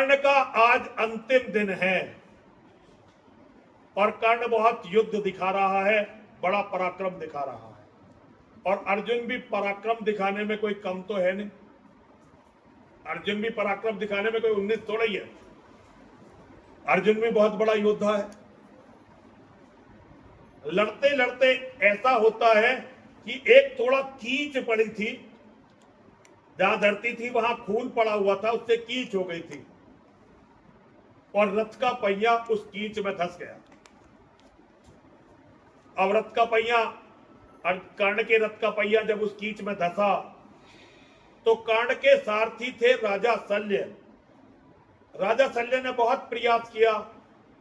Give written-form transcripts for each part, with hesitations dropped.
कर्ण का आज अंतिम दिन है और कर्ण बहुत युद्ध दिखा रहा है, बड़ा पराक्रम दिखा रहा है। और अर्जुन भी पराक्रम दिखाने में कोई कम तो है नहीं। अर्जुन भी पराक्रम दिखाने में कोई 19 थोड़ा ही है। अर्जुन भी बहुत बड़ा योद्धा है। लड़ते लड़ते ऐसा होता है कि एक थोड़ा कीच पड़ी थी, जहां धरती थी वहां खून पड़ा हुआ था, उससे कीच हो गई थी और रथ का पहिया उस कीच में धंस गया। अब रथ का पहिया, कर्ण के रथ का पहिया जब उस कीच में धंसा तो कर्ण के सारथी थे राजा शल्य। राजा शल्य ने बहुत प्रयास किया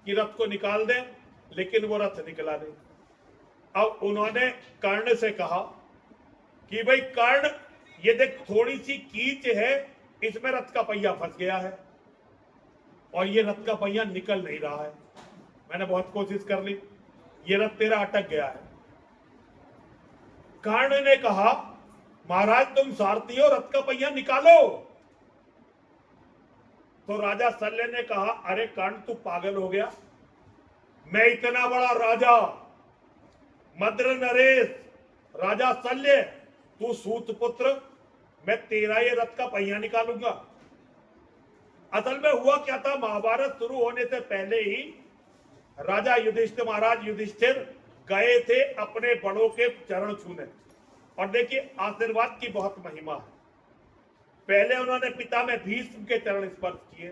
कि रथ को निकाल दें, लेकिन वो रथ निकला नहीं। अब उन्होंने कर्ण से कहा कि भाई कर्ण, ये देख थोड़ी सी कीच है, इसमें रथ का पहिया फंस गया है और ये रथ का पहिया निकल नहीं रहा है। मैंने बहुत कोशिश कर ली, ये रथ तेरा अटक गया है। कर्ण ने कहा महाराज तुम सारथी हो, रथ का पहिया निकालो। तो राजा शल्य ने कहा अरे कर्ण तू पागल हो गया, मैं इतना बड़ा राजा मद्र नरेश राजा शल्य, तू सूत पुत्र, मैं तेरा ये रथ का पहिया निकालूंगा। असल में हुआ क्या था, महाभारत शुरू होने से पहले ही राजा युधिष्ठिर, महाराज युधिष्ठिर गए थे अपने बड़ों के चरण छूने। और देखिए आशीर्वाद की बहुत महिमा है। पहले उन्होंने पिता में भीष्म के चरण स्पर्श किए,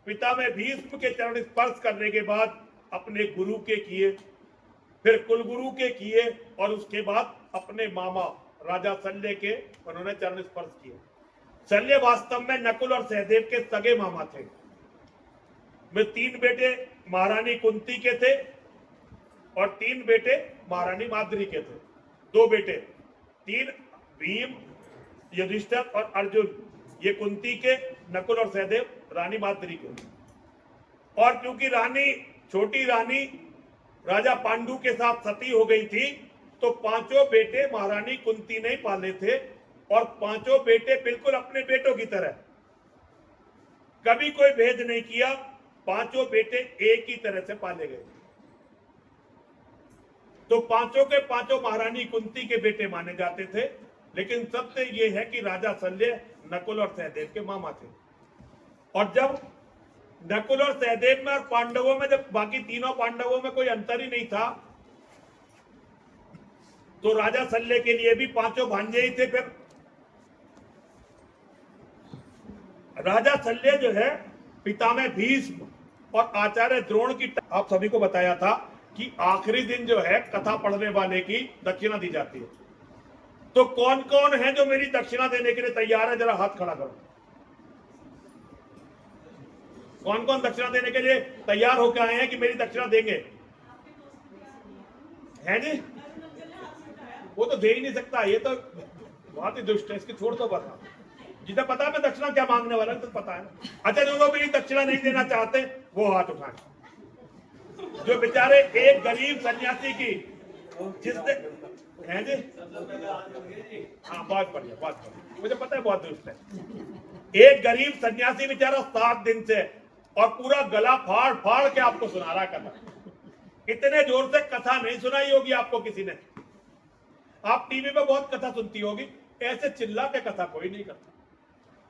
पिता में भीष्म के चरण स्पर्श करने के बाद अपने गुरु के किए, फिर कुलगुरु के किए और उसके बाद अपने मामा राजा शल्य के उन्होंने चरण स्पर्श किए। शल्य वास्तव में नकुल और सहदेव के सगे मामा थे। वे 3 बेटे महारानी कुंती के थे और 3 बेटे महारानी माद्री के थे। 2 बेटे, 3 भीम, युधिष्ठिर और अर्जुन, ये कुंती के, नकुल और सहदेव रानी माद्री के। और क्योंकि रानी, छोटी रानी राजा पांडु के साथ सती हो गई थी, तो 5 बेटे महारानी कुंती ने पाले थे और 5 बेटे बिल्कुल अपने बेटों की तरह, कभी कोई भेद नहीं किया। 5 बेटे एक ही तरह से पाले गए। तो 5 के 5 महारानी कुंती के बेटे माने जाते थे। लेकिन सत्य यह है कि राजा शल्य नकुल और सहदेव के मामा थे। और जब नकुल और सहदेव में और पांडवों में, जब बाकी तीनों पांडवों में कोई अंतर ही नहीं था, तो राजा शल्य के लिए भी 5 भांजे ही थे। फिर राजा शल्य जो है, पिता में भीष्म और आचार्य द्रोण की, आप सभी को बताया था कि आखिरी दिन जो है कथा पढ़ने वाले की दक्षिणा दी जाती है। तो कौन कौन है जो मेरी दक्षिणा देने के लिए तैयार है, जरा हाथ खड़ा करो। कौन कौन दक्षिणा देने के लिए तैयार होकर आए हैं कि मेरी दक्षिणा देंगे? है जी? वो तो दे ही नहीं सकता, ये तो बहुत ही दुष्ट है, इसकी छोड़ दो बता। जिसे पता है मैं दक्षिणा क्या मांगने वाला है तो पता है। अच्छा, जो लोग मेरी दक्षिणा नहीं देना चाहते वो हाथ उठाएं। जो बेचारे एक गरीब सन्यासी की, जिसने, है जी? हाँ, बहुत बढ़िया, बहुत बढ़िया, मुझे पता है बहुत दुष्ट है। एक गरीब सन्यासी बेचारा 7 दिन से और पूरा गला फाड़ फाड़ के आपको सुना रहा कथा। इतने जोर से कथा नहीं सुनाई होगी आपको किसी ने। आप टीवी पे बहुत कथा सुनती होगी, ऐसे चिल्ला के कथा कोई नहीं करता।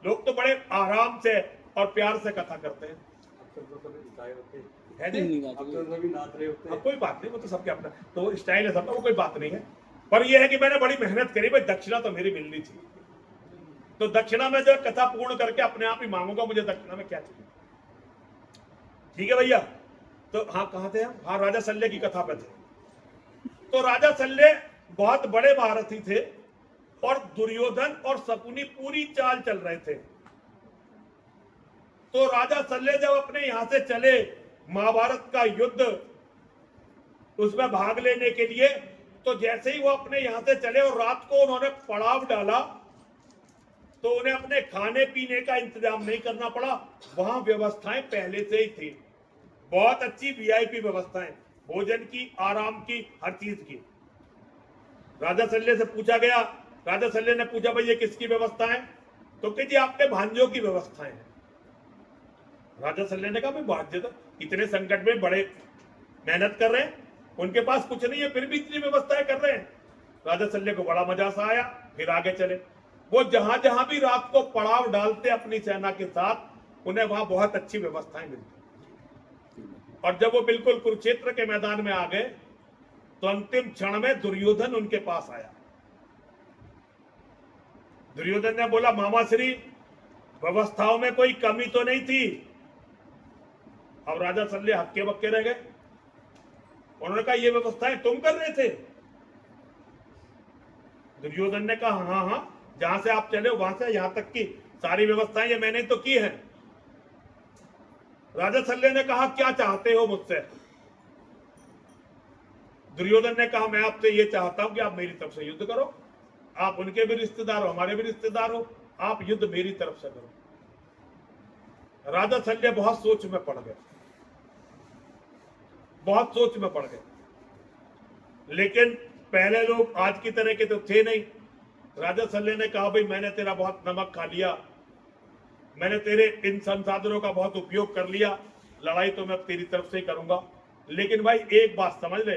लोग तो बड़े आराम से और प्यार से कथा करते हैं। है नहीं? कोई बात नहीं, वो तो सबके अपना तो स्टाइल है सबका, वो कोई बात नहीं है। पर यह है कि मैंने बड़ी मेहनत करी, भाई दक्षिणा तो मेरी मिलनी थी। तो दक्षिणा में जो कथा पूर्ण करके अपने आप ही मांगूंगा, मुझे दक्षिणा में क्या चाहिए। ठीक है भैया? तो हाँ, कहाँ थे हम? हाँ, राजा शल्य की कथा पे थे। तो राजा शल्य बहुत बड़े महारथी थे और दुर्योधन और शकुनी पूरी चाल चल रहे थे। तो राजा शल्य जब अपने यहां से चले महाभारत का युद्ध उसमें भाग लेने के लिए, तो जैसे ही वो अपने यहां से चले और रात को उन्होंने पड़ाव डाला, तो उन्हें अपने खाने पीने का इंतजाम नहीं करना पड़ा। वहां व्यवस्थाएं पहले से ही थी, बहुत अच्छी वीआईपी व्यवस्थाएं, भोजन की, आराम की, हर चीज की। राजा शल्य से पूछा गया, राजा शल्य ने पूछा भाई ये किसकी व्यवस्था है? तो कि जी आपके भांजों की व्यवस्था है। राजा शल्य ने कहा मैं बहुत ज्यादा इतने संकट में बड़े मेहनत कर रहे हैं, उनके पास कुछ नहीं है फिर भी इतनी व्यवस्थाएं कर रहे हैं। राजा शल्य को बड़ा मजा सा आया, फिर आगे चले। वो जहां जहां भी रात को पड़ाव डालते अपनी सेना के साथ, उन्हें वहां बहुत अच्छी व्यवस्थाएं मिलती। और जब वो बिल्कुल कुरुक्षेत्र के मैदान में आ गए तो अंतिम क्षण में दुर्योधन उनके पास आया। दुर्योधन ने बोला मामा श्री, व्यवस्थाओं में कोई कमी तो नहीं थी। अब राजा शल्य हक्के बक्के रह गए। उन्होंने कहा ये व्यवस्थाएं तुम कर रहे थे? दुर्योधन ने कहा हाँ हाँ, जहां से आप चले वहां से यहां तक की सारी व्यवस्थाएं ये मैंने तो की है। राजा शल्य ने कहा क्या चाहते हो मुझसे? दुर्योधन ने कहा मैं आपसे ये चाहता हूं कि आप मेरी तरफ से युद्ध करो। आप उनके भी रिश्तेदार हो, हमारे भी रिश्तेदार हो, आप युद्ध मेरी तरफ से करो। राजा शल्य बहुत सोच में पड़ गए, बहुत सोच में पड़ गए। लेकिन पहले लोग आज की तरह के तो थे नहीं। राजा शल्य ने कहा भाई मैंने तेरा बहुत नमक खा लिया, मैंने तेरे इन संसाधनों का बहुत उपयोग कर लिया, लड़ाई तो मैं तेरी तरफ से ही करूंगा, लेकिन भाई एक बात समझ ले,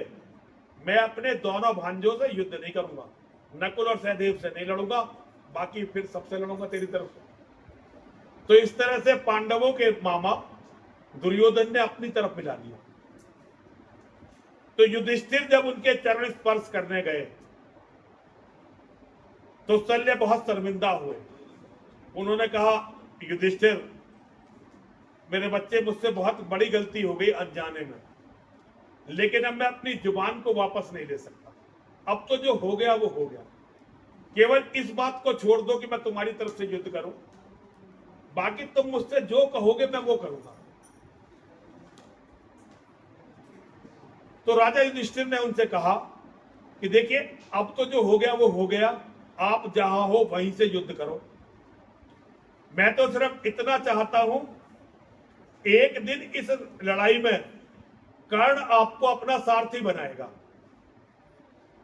मैं अपने दोनों भांजों से युद्ध नहीं करूंगा, नकुल और सहदेव से नहीं लड़ूंगा, बाकी फिर सबसे लड़ूंगा तेरी तरफ से। तो इस तरह से पांडवों के मामा दुर्योधन ने अपनी तरफ मिला लिया। तो युधिष्ठिर जब उनके चरण स्पर्श करने गए तो शल्य बहुत शर्मिंदा हुए। उन्होंने कहा युधिष्ठिर, मेरे बच्चे, मुझसे बहुत बड़ी गलती हो गई अनजाने में, लेकिन अब मैं अपनी जुबान को वापस नहीं ले सकता। अब तो जो हो गया वो हो गया। केवल इस बात को छोड़ दो कि मैं तुम्हारी तरफ से युद्ध करूं, बाकी तुम मुझसे जो कहोगे मैं वो करूंगा। तो राजा युधिष्ठिर ने उनसे कहा कि देखिए अब तो जो हो गया वो हो गया, आप जहां हो वहीं से युद्ध करो। मैं तो सिर्फ इतना चाहता हूं, एक दिन इस लड़ाई में कर्ण आपको अपना सारथी बनाएगा।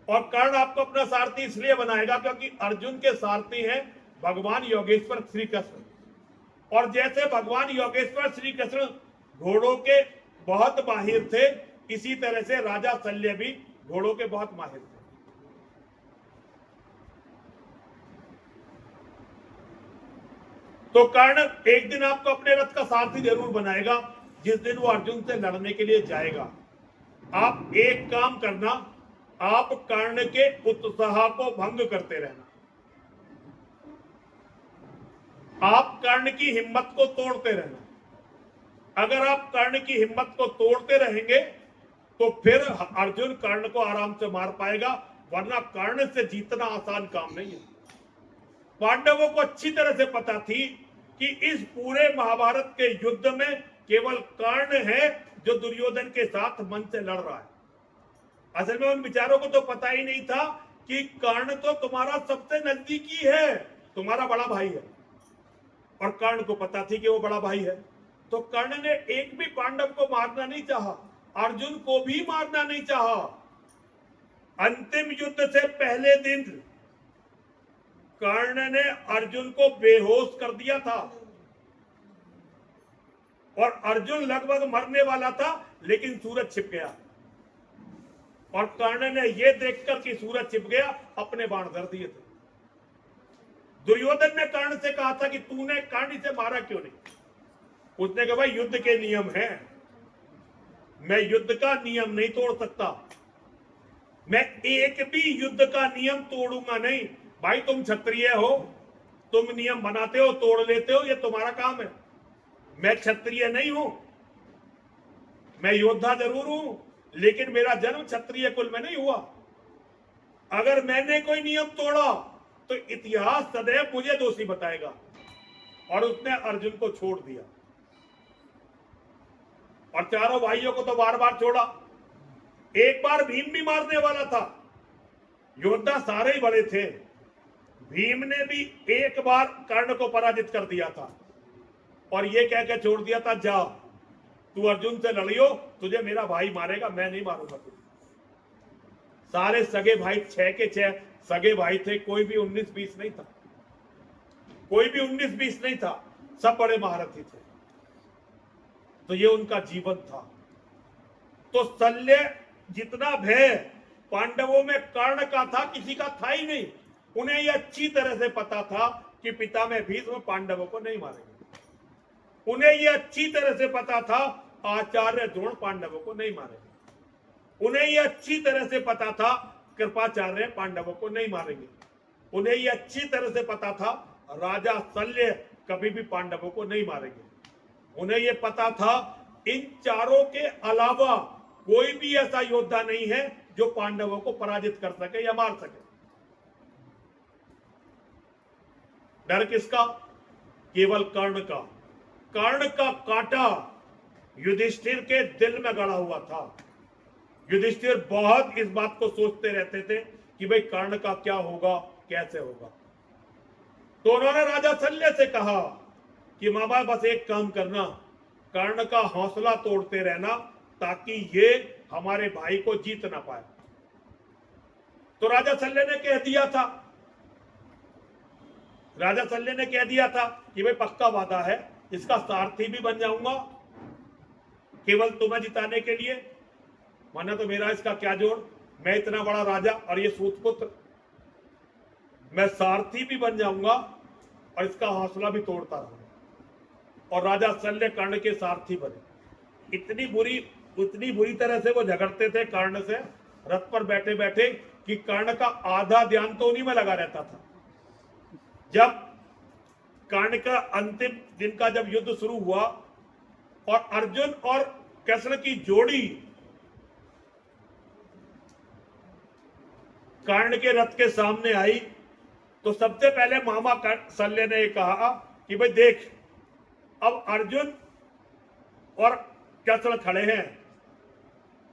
और कर्ण आपको अपना सारथी इसलिए बनाएगा क्योंकि अर्जुन के सारथी हैं भगवान योगेश्वर श्री कृष्ण। और जैसे भगवान योगेश्वर श्री कृष्ण घोड़ों के बहुत माहिर थे, इसी तरह से राजा शल्य भी घोड़ों के बहुत माहिर थे। तो कर्ण एक दिन आपको अपने रथ का सारथी जरूर बनाएगा, जिस दिन वो अर्जुन से लड़ने के लिए जाएगा। आप एक काम करना, आप कर्ण के उत्साह को भंग करते रहना, आप कर्ण की हिम्मत को तोड़ते रहना। अगर आप कर्ण की हिम्मत को तोड़ते रहेंगे तो फिर अर्जुन कर्ण को आराम से मार पाएगा, वरना कर्ण से जीतना आसान काम नहीं है। पांडवों को अच्छी तरह से पता थी कि इस पूरे महाभारत के युद्ध में केवल कर्ण है जो दुर्योधन के साथ मन से लड़ रहा है। असल में उन विचारों को तो पता ही नहीं था कि कर्ण तो तुम्हारा सबसे नजदीकी है, तुम्हारा बड़ा भाई है। और कर्ण को पता थी कि वो बड़ा भाई है, तो कर्ण ने एक भी पांडव को मारना नहीं चाहा, अर्जुन को भी मारना नहीं चाहा। अंतिम युद्ध से पहले दिन कर्ण ने अर्जुन को बेहोश कर दिया था और अर्जुन लगभग मरने वाला था, लेकिन सूरज छिप गया। और कर्ण ने यह देखकर कि सूरज छिप गया, अपने बाण धर दिए थे। दुर्योधन ने कर्ण से कहा था कि तूने कर्ण से मारा क्यों नहीं? उसने कहा भाई युद्ध के नियम हैं, मैं युद्ध का नियम नहीं तोड़ सकता, मैं एक भी युद्ध का नियम तोड़ूंगा नहीं। भाई तुम क्षत्रिय हो, तुम नियम बनाते हो, तोड़ लेते हो, ये तुम्हारा काम है। मैं क्षत्रिय नहीं हूं, मैं योद्धा जरूर हूं, लेकिन मेरा जन्म क्षत्रिय कुल में नहीं हुआ। अगर मैंने कोई नियम तोड़ा तो इतिहास सदैव मुझे दोषी बताएगा। और उसने अर्जुन को छोड़ दिया और चारों भाइयों को तो बार बार छोड़ा। एक बार भीम भी मारने वाला था, योद्धा सारे ही बड़े थे। भीम ने भी एक बार कर्ण को पराजित कर दिया था और ये कह के छोड़ दिया था, जा तू अर्जुन से लड़ियो, तुझे मेरा भाई मारेगा, मैं नहीं मारूंगा तुझे। सारे सगे भाई 6 के 6 सगे भाई थे, कोई भी 19-20 नहीं था, कोई भी 19-20 नहीं था, सब बड़े महारथी थे। तो ये उनका जीवन था। तो शल्य जितना भय पांडवों में कर्ण का था, किसी का था ही नहीं। उन्हें यह अच्छी तरह से पता था कि पितामह भीष्म पांडवों को नहीं मारेंगे। उन्हें यह अच्छी तरह से पता था आचार्य द्रोण पांडवों को नहीं मारेंगे। उन्हें यह अच्छी तरह से पता था कृपाचार्य पांडवों को नहीं मारेंगे। उन्हें यह अच्छी तरह से पता था राजा शल्य कभी भी पांडवों को नहीं मारेंगे। उन्हें यह पता था इन चारों के अलावा कोई भी ऐसा योद्धा नहीं है जो पांडवों को पराजित कर सके या मार सके। डर किसका? केवल कर्ण का। कर्ण का कांटा युधिष्ठिर के दिल में गड़ा हुआ था। युधिष्ठिर बहुत इस बात को सोचते रहते थे कि भाई कर्ण का क्या होगा, कैसे होगा। तो उन्होंने राजा शल्य से कहा कि मामा बस एक काम करना, कर्ण का हौसला तोड़ते रहना ताकि ये हमारे भाई को जीत ना पाए। तो राजा शल्य ने कह दिया था, राजा शल्य ने कह दिया था कि भाई पक्का वादा है, इसका सारथी भी बन जाऊंगा केवल तुम्हें जिताने के लिए, वरना तो मेरा इसका क्या जोड़। मैं इतना बड़ा राजा और ये सूतपुत्र, मैं सारथी भी बन जाऊंगा और इसका हौसला भी तोड़ता रहूंगा। और राजा शल्य कर्ण के सारथी बने। इतनी बुरी तरह से वो झगड़ते थे कर्ण से रथ पर बैठे बैठे कि कर्ण का आधा ध्यान तो उन्हीं में लगा रहता था। जब कर्ण का अंतिम दिन का जब युद्ध शुरू हुआ और अर्जुन और कृष्ण की जोड़ी कर्ण के रथ के सामने आई, तो सबसे पहले मामा शल्य ने कहा कि भाई देख, अब अर्जुन और कृष्ण खड़े हैं,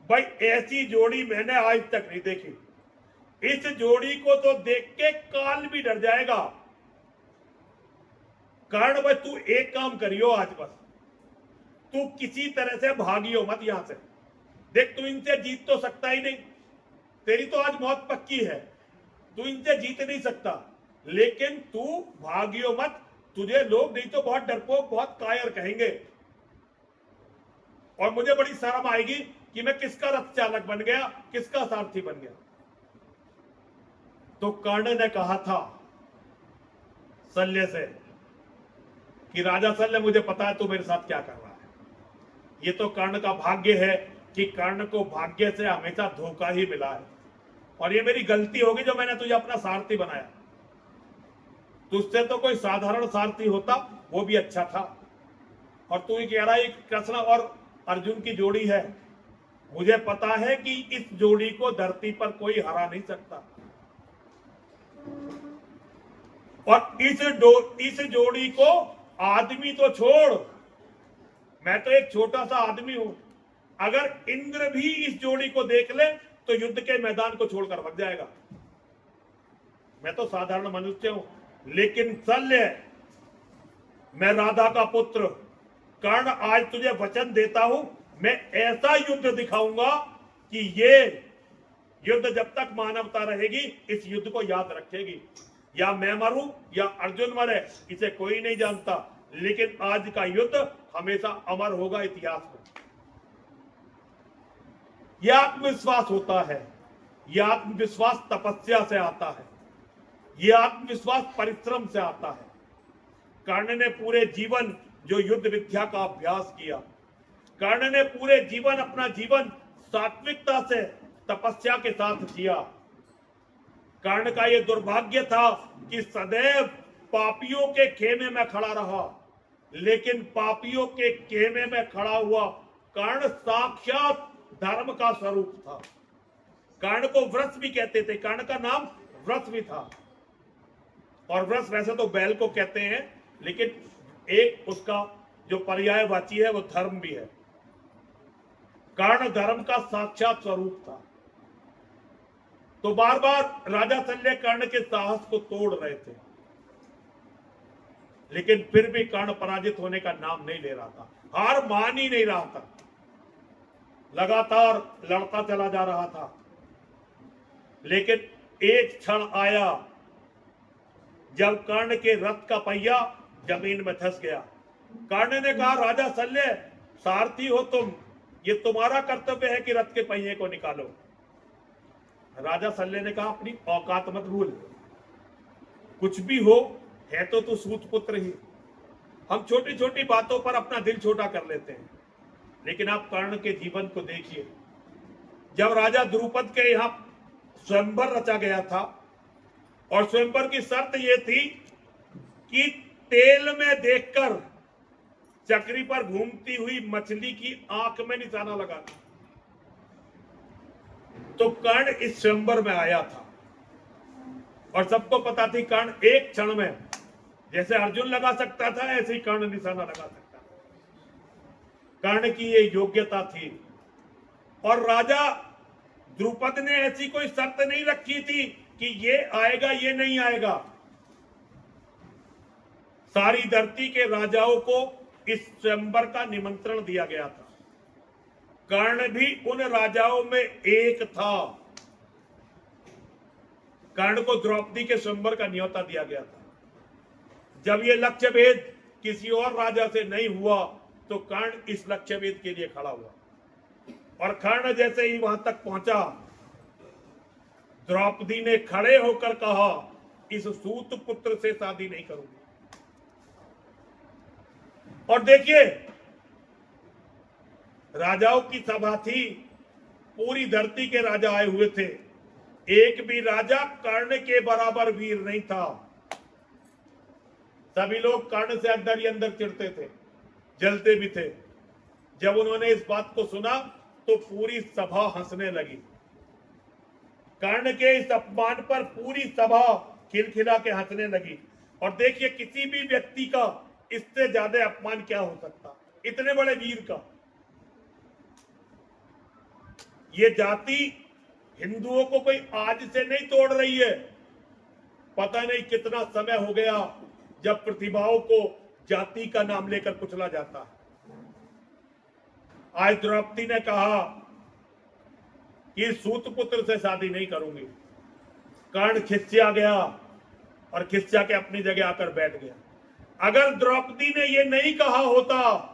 भाई ऐसी जोड़ी मैंने आज तक नहीं देखी। इस जोड़ी को तो देख के काल भी डर जाएगा। कर्ण भाई तू एक काम करियो आज, बस तू किसी तरह से भागियो मत यहां से। देख तू इनसे जीत तो सकता ही नहीं, तेरी तो आज मौत पक्की है, तू इनसे जीत नहीं सकता, लेकिन तू भागियो मत। तुझे लोग नहीं तो बहुत डरपोक, बहुत कायर कहेंगे और मुझे बड़ी शर्म आएगी कि मैं किसका रथ चालक बन गया, किसका सारथी बन गया। तो कर्ण ने कहा था शल्य से कि राजा शल्य मुझे पता है तू मेरे साथ क्या कर रहा है। ये तो कर्ण का भाग्य है कि कर्ण को भाग्य से हमेशा धोखा ही मिला है और ये मेरी गलती होगी जो मैंने तुझे अपना सारथी बनाया। तुझसे तो कोई साधारण सारथी होता वो भी अच्छा था, और तू ही कह रहा है कृष्ण और अर्जुन की जोड़ी है। मुझे पता है कि इस जोड़ी को धरती पर कोई हरा नहीं सकता, और इस जोड़ी को आदमी तो छोड़, मैं तो एक छोटा सा आदमी हूं। अगर इंद्र भी इस जोड़ी को देख ले तो युद्ध के मैदान को छोड़कर भाग जाएगा। मैं तो साधारण मनुष्य हूं, लेकिन शल्य, मैं राधा का पुत्र कर्ण, आज तुझे वचन देता हूं, मैं ऐसा युद्ध दिखाऊंगा कि ये युद्ध जब तक मानवता रहेगी इस युद्ध को याद रखेगी। या मैं मरूं या अर्जुन मरे, इसे कोई नहीं जानता, लेकिन आज का युद्ध हमेशा अमर होगा इतिहास में। यह आत्मविश्वास होता है, यह आत्मविश्वास तपस्या से आता है, यह आत्मविश्वास परिश्रम से आता है। कर्ण ने पूरे जीवन जो युद्ध विद्या का अभ्यास किया, कर्ण ने पूरे जीवन अपना जीवन सात्विकता से तपस्या के साथ जिया। कर्ण का यह दुर्भाग्य था कि सदैव पापियों के खेमे में खड़ा रहा, लेकिन पापियों के खेमे में खड़ा हुआ कर्ण साक्षात धर्म का स्वरूप था। कर्ण को वृष भी कहते थे, कर्ण का नाम वृष भी था, और वृष वैसे तो बैल को कहते हैं, लेकिन एक उसका जो पर्यायवाची है वो धर्म भी है। कर्ण धर्म का साक्षात स्वरूप था। तो बार बार राजा शल्य कर्ण के साहस को तोड़ रहे थे, लेकिन फिर भी कर्ण पराजित होने का नाम नहीं ले रहा था, हार मान ही नहीं रहा था, लगातार लड़ता चला जा रहा था। लेकिन एक क्षण आया जब कर्ण के रथ का पहिया जमीन में धंस गया। कर्ण ने कहा, राजा शल्य सारथी हो तुम, ये तुम्हारा कर्तव्य है कि रथ के पहिए को निकालो। राजा सल्ले ने कहा अपनी औकात मत भूल, कुछ भी हो है तो तू सूत पुत्र ही। हम छोटी छोटी बातों पर अपना दिल छोटा कर लेते हैं, लेकिन आप कर्ण के जीवन को देखिए। जब राजा द्रुपद के यहां स्वयंवर रचा गया था, और स्वयंवर की शर्त यह थी कि तेल में देखकर चक्री पर घूमती हुई मछली की आंख में निशाना लगाना, तो कर्ण इस स्वयंवर में आया था। और सबको पता थी कर्ण एक क्षण में जैसे अर्जुन लगा सकता था, ऐसे ही कर्ण निशाना लगा सकता था। कर्ण की ये योग्यता थी। और राजा द्रुपद ने ऐसी कोई शर्त नहीं रखी थी कि ये आएगा ये नहीं आएगा। सारी धरती के राजाओं को इस स्वयंवर का निमंत्रण दिया गया था। कर्ण भी उन राजाओं में एक था। कर्ण को द्रौपदी के स्वयंवर का न्योता दिया गया था। जब यह लक्ष्य भेद किसी और राजा से नहीं हुआ, तो कर्ण इस लक्ष्य भेद के लिए खड़ा हुआ। और कर्ण जैसे ही वहां तक पहुंचा, द्रौपदी ने खड़े होकर कहा, इस सूत पुत्र से शादी नहीं करूंगी। और देखिए, राजाओं की सभा थी, पूरी धरती के राजा आए हुए थे। एक भी राजा कर्ण के बराबर वीर नहीं था। सभी लोग कर्ण से अंदर ही अंदर चिढ़ते थे, जलते भी थे। जब उन्होंने इस बात को सुना तो पूरी सभा हंसने लगी। कर्ण के इस अपमान पर पूरी सभा खिलखिला के हंसने लगी। और देखिए, किसी भी व्यक्ति का इससे ज्यादा अपमान क्या हो सकता, इतने बड़े वीर का। ये जाति हिंदुओं को कोई आज से नहीं तोड़ रही है। पता नहीं कितना समय हो गया जब प्रतिभाओं को जाति का नाम लेकर कुचला जाता है। आज द्रौपदी ने कहा कि सूत पुत्र से शादी नहीं करूंगी। कर्ण खिस्या गया और खिस्या के अपनी जगह आकर बैठ गया। अगर द्रौपदी ने यह नहीं कहा होता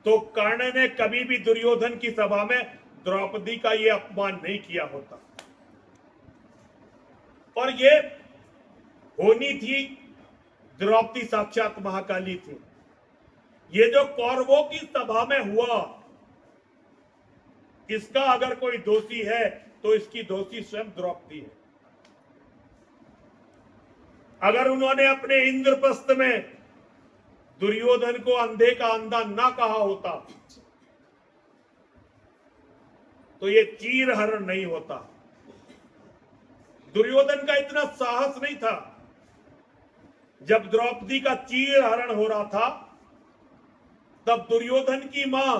तो कर्ण ने कभी भी दुर्योधन की सभा में द्रौपदी का यह अपमान नहीं किया होता। और ये होनी थी, द्रौपदी साक्षात महाकाली थी। ये जो कौरवों की सभा में हुआ, इसका अगर कोई दोषी है तो इसकी दोषी स्वयं द्रौपदी है। अगर उन्होंने अपने इंद्रप्रस्थ में दुर्योधन को अंधे का अंधा ना कहा होता तो ये चीरहरण नहीं होता। दुर्योधन का इतना साहस नहीं था। जब द्रौपदी का चीरहरण हो रहा था, तब दुर्योधन की मां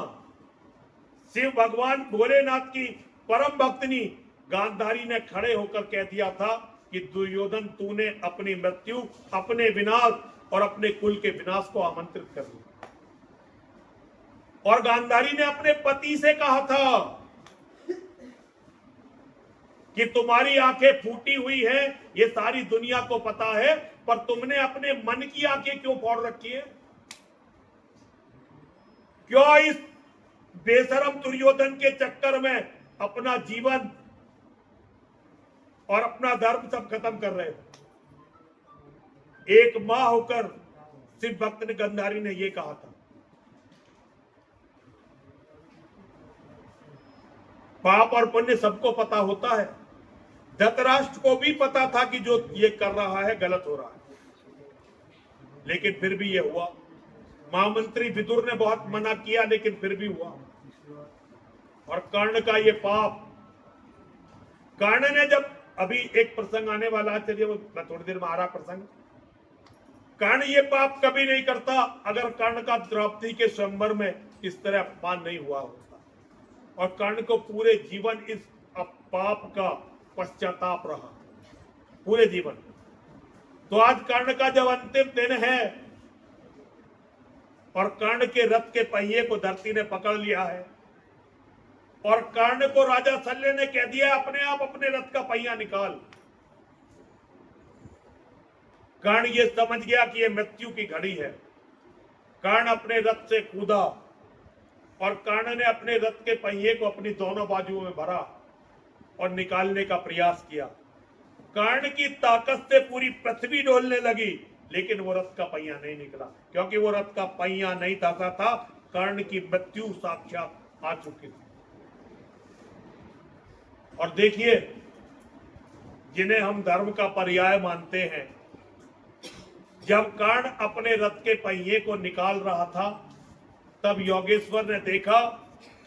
शिव भगवान भोलेनाथ की परम भक्तनी गांधारी ने खड़े होकर कह दिया था कि दुर्योधन, तूने अपनी मृत्यु, अपने विनाश और अपने कुल के विनाश को आमंत्रित कर दिया। और गांधारी ने अपने पति से कहा था कि तुम्हारी आंखें फूटी हुई हैं, ये सारी दुनिया को पता है, पर तुमने अपने मन की आंखें क्यों फोड़ रखी है? क्यों इस बेशरम दुर्योधन के चक्कर में अपना जीवन और अपना धर्म सब खत्म कर रहे हो? एक मां होकर शिव भक्त ने, गांधारी ने यह कहा था। पाप और पुण्य सबको पता होता है। धृतराष्ट्र को भी पता था कि जो ये कर रहा है गलत हो रहा है, लेकिन फिर भी ये हुआ। महामंत्री विदुर ने बहुत मना किया, लेकिन फिर भी हुआ। और कर्ण का ये पाप, कर्ण ने जब, अभी एक प्रसंग आने वाला है, चलिए मैं थोड़ी देर में आ रहा प्रसंग। कर्ण ये पाप कभी नहीं करता अगर कर्ण का द्रौपदी के स्वयंवर में इस तरह अपमान नहीं हुआ होता। और कर्ण को पूरे जीवन इस पाप का पश्चाताप रहा, पूरे जीवन। तो आज कर्ण का जब अंतिम दिन है और कर्ण के रथ के पहिए को धरती ने पकड़ लिया है, और कर्ण को राजा शल्य ने कह दिया अपने आप अपने रथ का पहिया निकाल। कर्ण ये समझ गया कि ये मृत्यु की घड़ी है। कर्ण अपने रथ से कूदा और कर्ण ने अपने रथ के पहिए को अपनी दोनों बाजुओं में भरा और निकालने का प्रयास किया। कर्ण की ताकत से पूरी पृथ्वी डोलने लगी, लेकिन वो रथ का पहिया नहीं निकला, क्योंकि वो रथ का पहिया नहीं धंसा था। कर्ण की मृत्यु साक्षात आ चुकी थी। और देखिए, जिन्हें हम धर्म का पर्याय मानते हैं, जब कर्ण अपने रथ के पहिए को निकाल रहा था, तब योगेश्वर ने देखा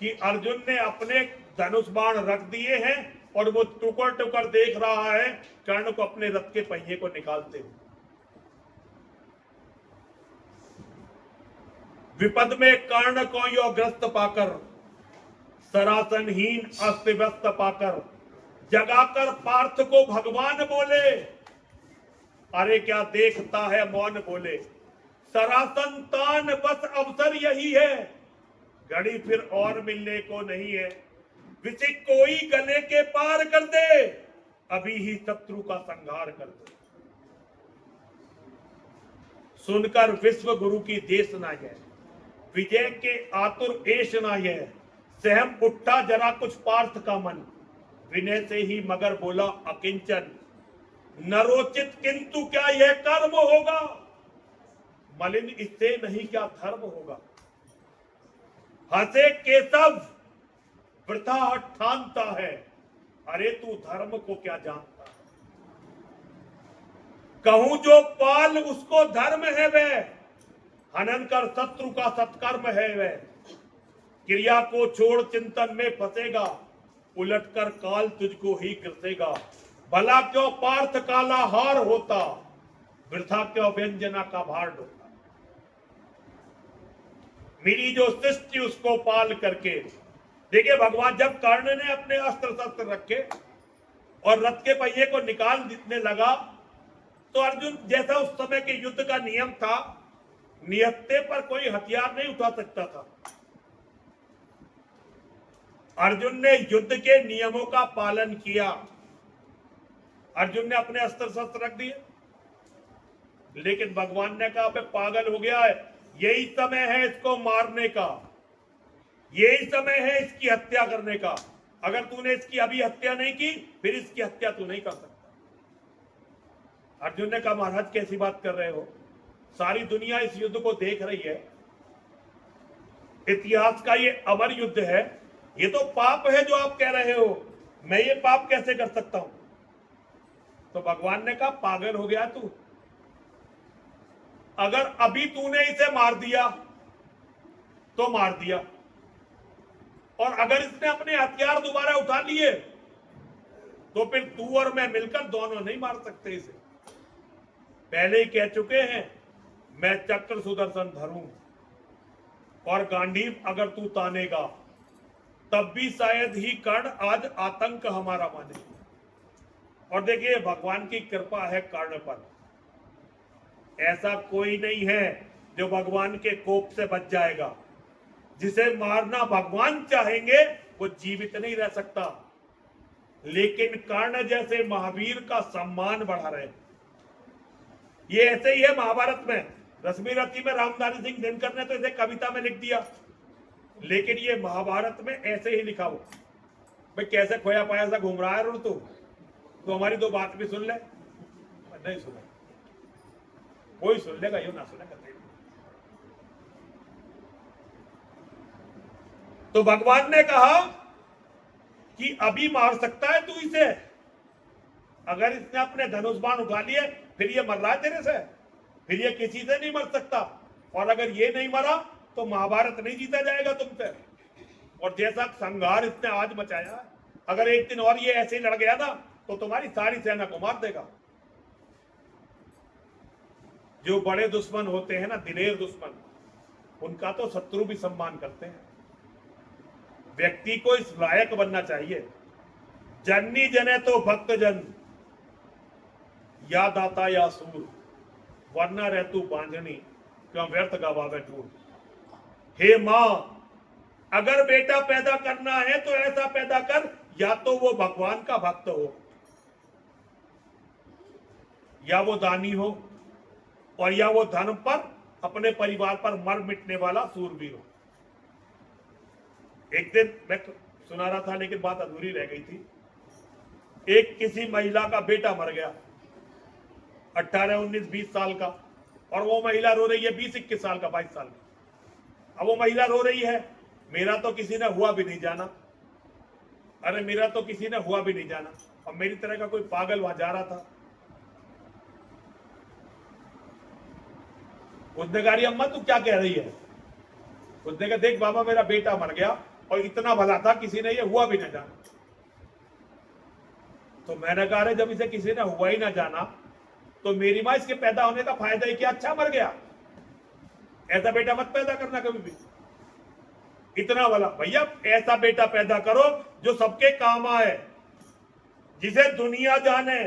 कि अर्जुन ने अपने धनुष बाण रख दिए हैं और वो टुकड़ टुकड़ देख रहा है कर्ण को अपने रथ के पहिए को निकालते हुए। विपद में कर्ण को योग्रस्त पाकर, सरासनहीन अस्त व्यस्त पाकर, जगाकर पार्थ को भगवान बोले, अरे क्या देखता है मौन बोले, सरासन तान बस अवसर यही है, घड़ी फिर और मिलने को नहीं है, विषय कोई गले के पार कर दे, अभी ही शत्रु का संहार कर दे। सुनकर विश्व गुरु की देश ना यह, विजय के आतुर एश ना यह, सहम उठा जरा कुछ पार्थ का मन, विनय से ही मगर बोला अकिंचन, नरोचित किंतु क्या यह कर्म होगा, मलिन इससे नहीं क्या धर्म होगा। हंसे केशव वृथा ठानता है, अरे तू धर्म को क्या जानता है। कहूं जो पाल उसको धर्म है वह, हनन कर शत्रु का सत्कर्म है वह, क्रिया को छोड़ चिंतन में फंसेगा, उलटकर काल तुझको ही गिरसेगा। भला क्यों पार्थ काला हार होता, वृथा क्यों व्यंजना का भार ढोता। मिली जो सृष्टि उसको पाल करके। देखिए भगवान जब कर्ण ने अपने अस्त्र शस्त्र रखे और रथ के पहिए को निकालने लगा, तो अर्जुन जैसा उस समय के युद्ध का नियम था, निहत्थे पर कोई हथियार नहीं उठा सकता था। अर्जुन ने युद्ध के नियमों का पालन किया। अर्जुन ने अपने अस्त्र शस्त्र रख दिए, लेकिन भगवान ने कहा अबे पागल हो गया है, यही समय है इसको मारने का, यही समय है इसकी हत्या करने का। अगर तूने इसकी अभी हत्या नहीं की, फिर इसकी हत्या तू नहीं कर सकता। अर्जुन ने कहा महाराज कैसी बात कर रहे हो, सारी दुनिया इस युद्ध को देख रही है, इतिहास का ये अमर युद्ध है, ये तो पाप है जो आप कह रहे हो, मैं ये पाप कैसे कर सकता हूं। तो भगवान ने कहा पागल हो गया तू, अगर अभी तूने इसे मार दिया तो मार दिया, और अगर इसने अपने हथियार दोबारा उठा लिए तो फिर तू और मैं मिलकर दोनों नहीं मार सकते इसे। पहले ही कह चुके हैं मैं चक्र सुदर्शन धरूं, और गांडीव अगर तू तानेगा तब भी शायद ही कर्ण आज आतंक हमारा माने। और देखिए भगवान की कृपा है कर्ण पर, ऐसा कोई नहीं है जो भगवान के कोप से बच जाएगा। जिसे मारना भगवान चाहेंगे वो जीवित नहीं रह सकता, लेकिन कर्ण जैसे महावीर का सम्मान बढ़ा रहे। ये ऐसे ही है महाभारत में, रश्मि रथी में रामधारी सिंह दिनकर ने तो इसे कविता में लिख दिया, लेकिन ये महाभारत में ऐसे ही लिखा हो। भाई कैसे खोया पाया सा घूम रहा है तो हमारी दो बात भी सुन ले। नहीं सुना कोई, सुन लेगा यू ना सुनेगा। तो भगवान ने कहा कि अभी मार सकता है तू इसे, अगर इसने अपने धनुष बाण उठा लिए फिर ये मर रहा है तेरे से, फिर ये किसी से नहीं मर सकता। और अगर ये नहीं मरा तो महाभारत नहीं जीता जाएगा तुमसे। और जैसा संघार इसने आज मचाया, अगर एक दिन और ये ऐसे ही लड़ गया ना तो तुम्हारी सारी सेना को मार देगा। जो बड़े दुश्मन होते हैं ना, दिलेर दुश्मन, उनका तो शत्रु भी सम्मान करते हैं। व्यक्ति को इस लायक बनना चाहिए, जननी जने तो भक्त जन, या दाता या सूर, वरना रह तू बांझनी क्यों व्यर्थ गवावे टूर। हे मां, अगर बेटा पैदा करना है तो ऐसा पैदा कर, या तो वो भगवान का भक्त हो, या वो दानी हो, और या वो धर्म पर अपने परिवार पर मर मिटने वाला सूरवीर हो। एक दिन मैं सुना रहा था लेकिन बात अधूरी रह गई थी। एक किसी महिला का बेटा मर गया, 18, 19, 20 साल का, और वो महिला रो रही है 20, 21 साल का, 22 साल का। अब वो महिला रो रही है, मेरा तो किसी ने हुआ भी नहीं जाना, अरे मेरा तो किसी ने हुआ भी नहीं जाना। और मेरी तरह का कोई पागल वहां जा रहा था, उसने कहा अम्मा तू क्या कह रही है? उसने कहा देख बाबा मेरा बेटा मर गया और इतना भला था किसी ने ये हुआ भी ना जाना। तो मैंने कहा अरे जब इसे किसी ने हुआ ही ना जाना तो मेरी माँ इसके पैदा होने का फायदा ही क्या, अच्छा मर गया। ऐसा बेटा मत पैदा करना कभी भी, इतना भला। भैया ऐसा बेटा पैदा करो जो सबके काम आए, जिसे दुनिया जाने,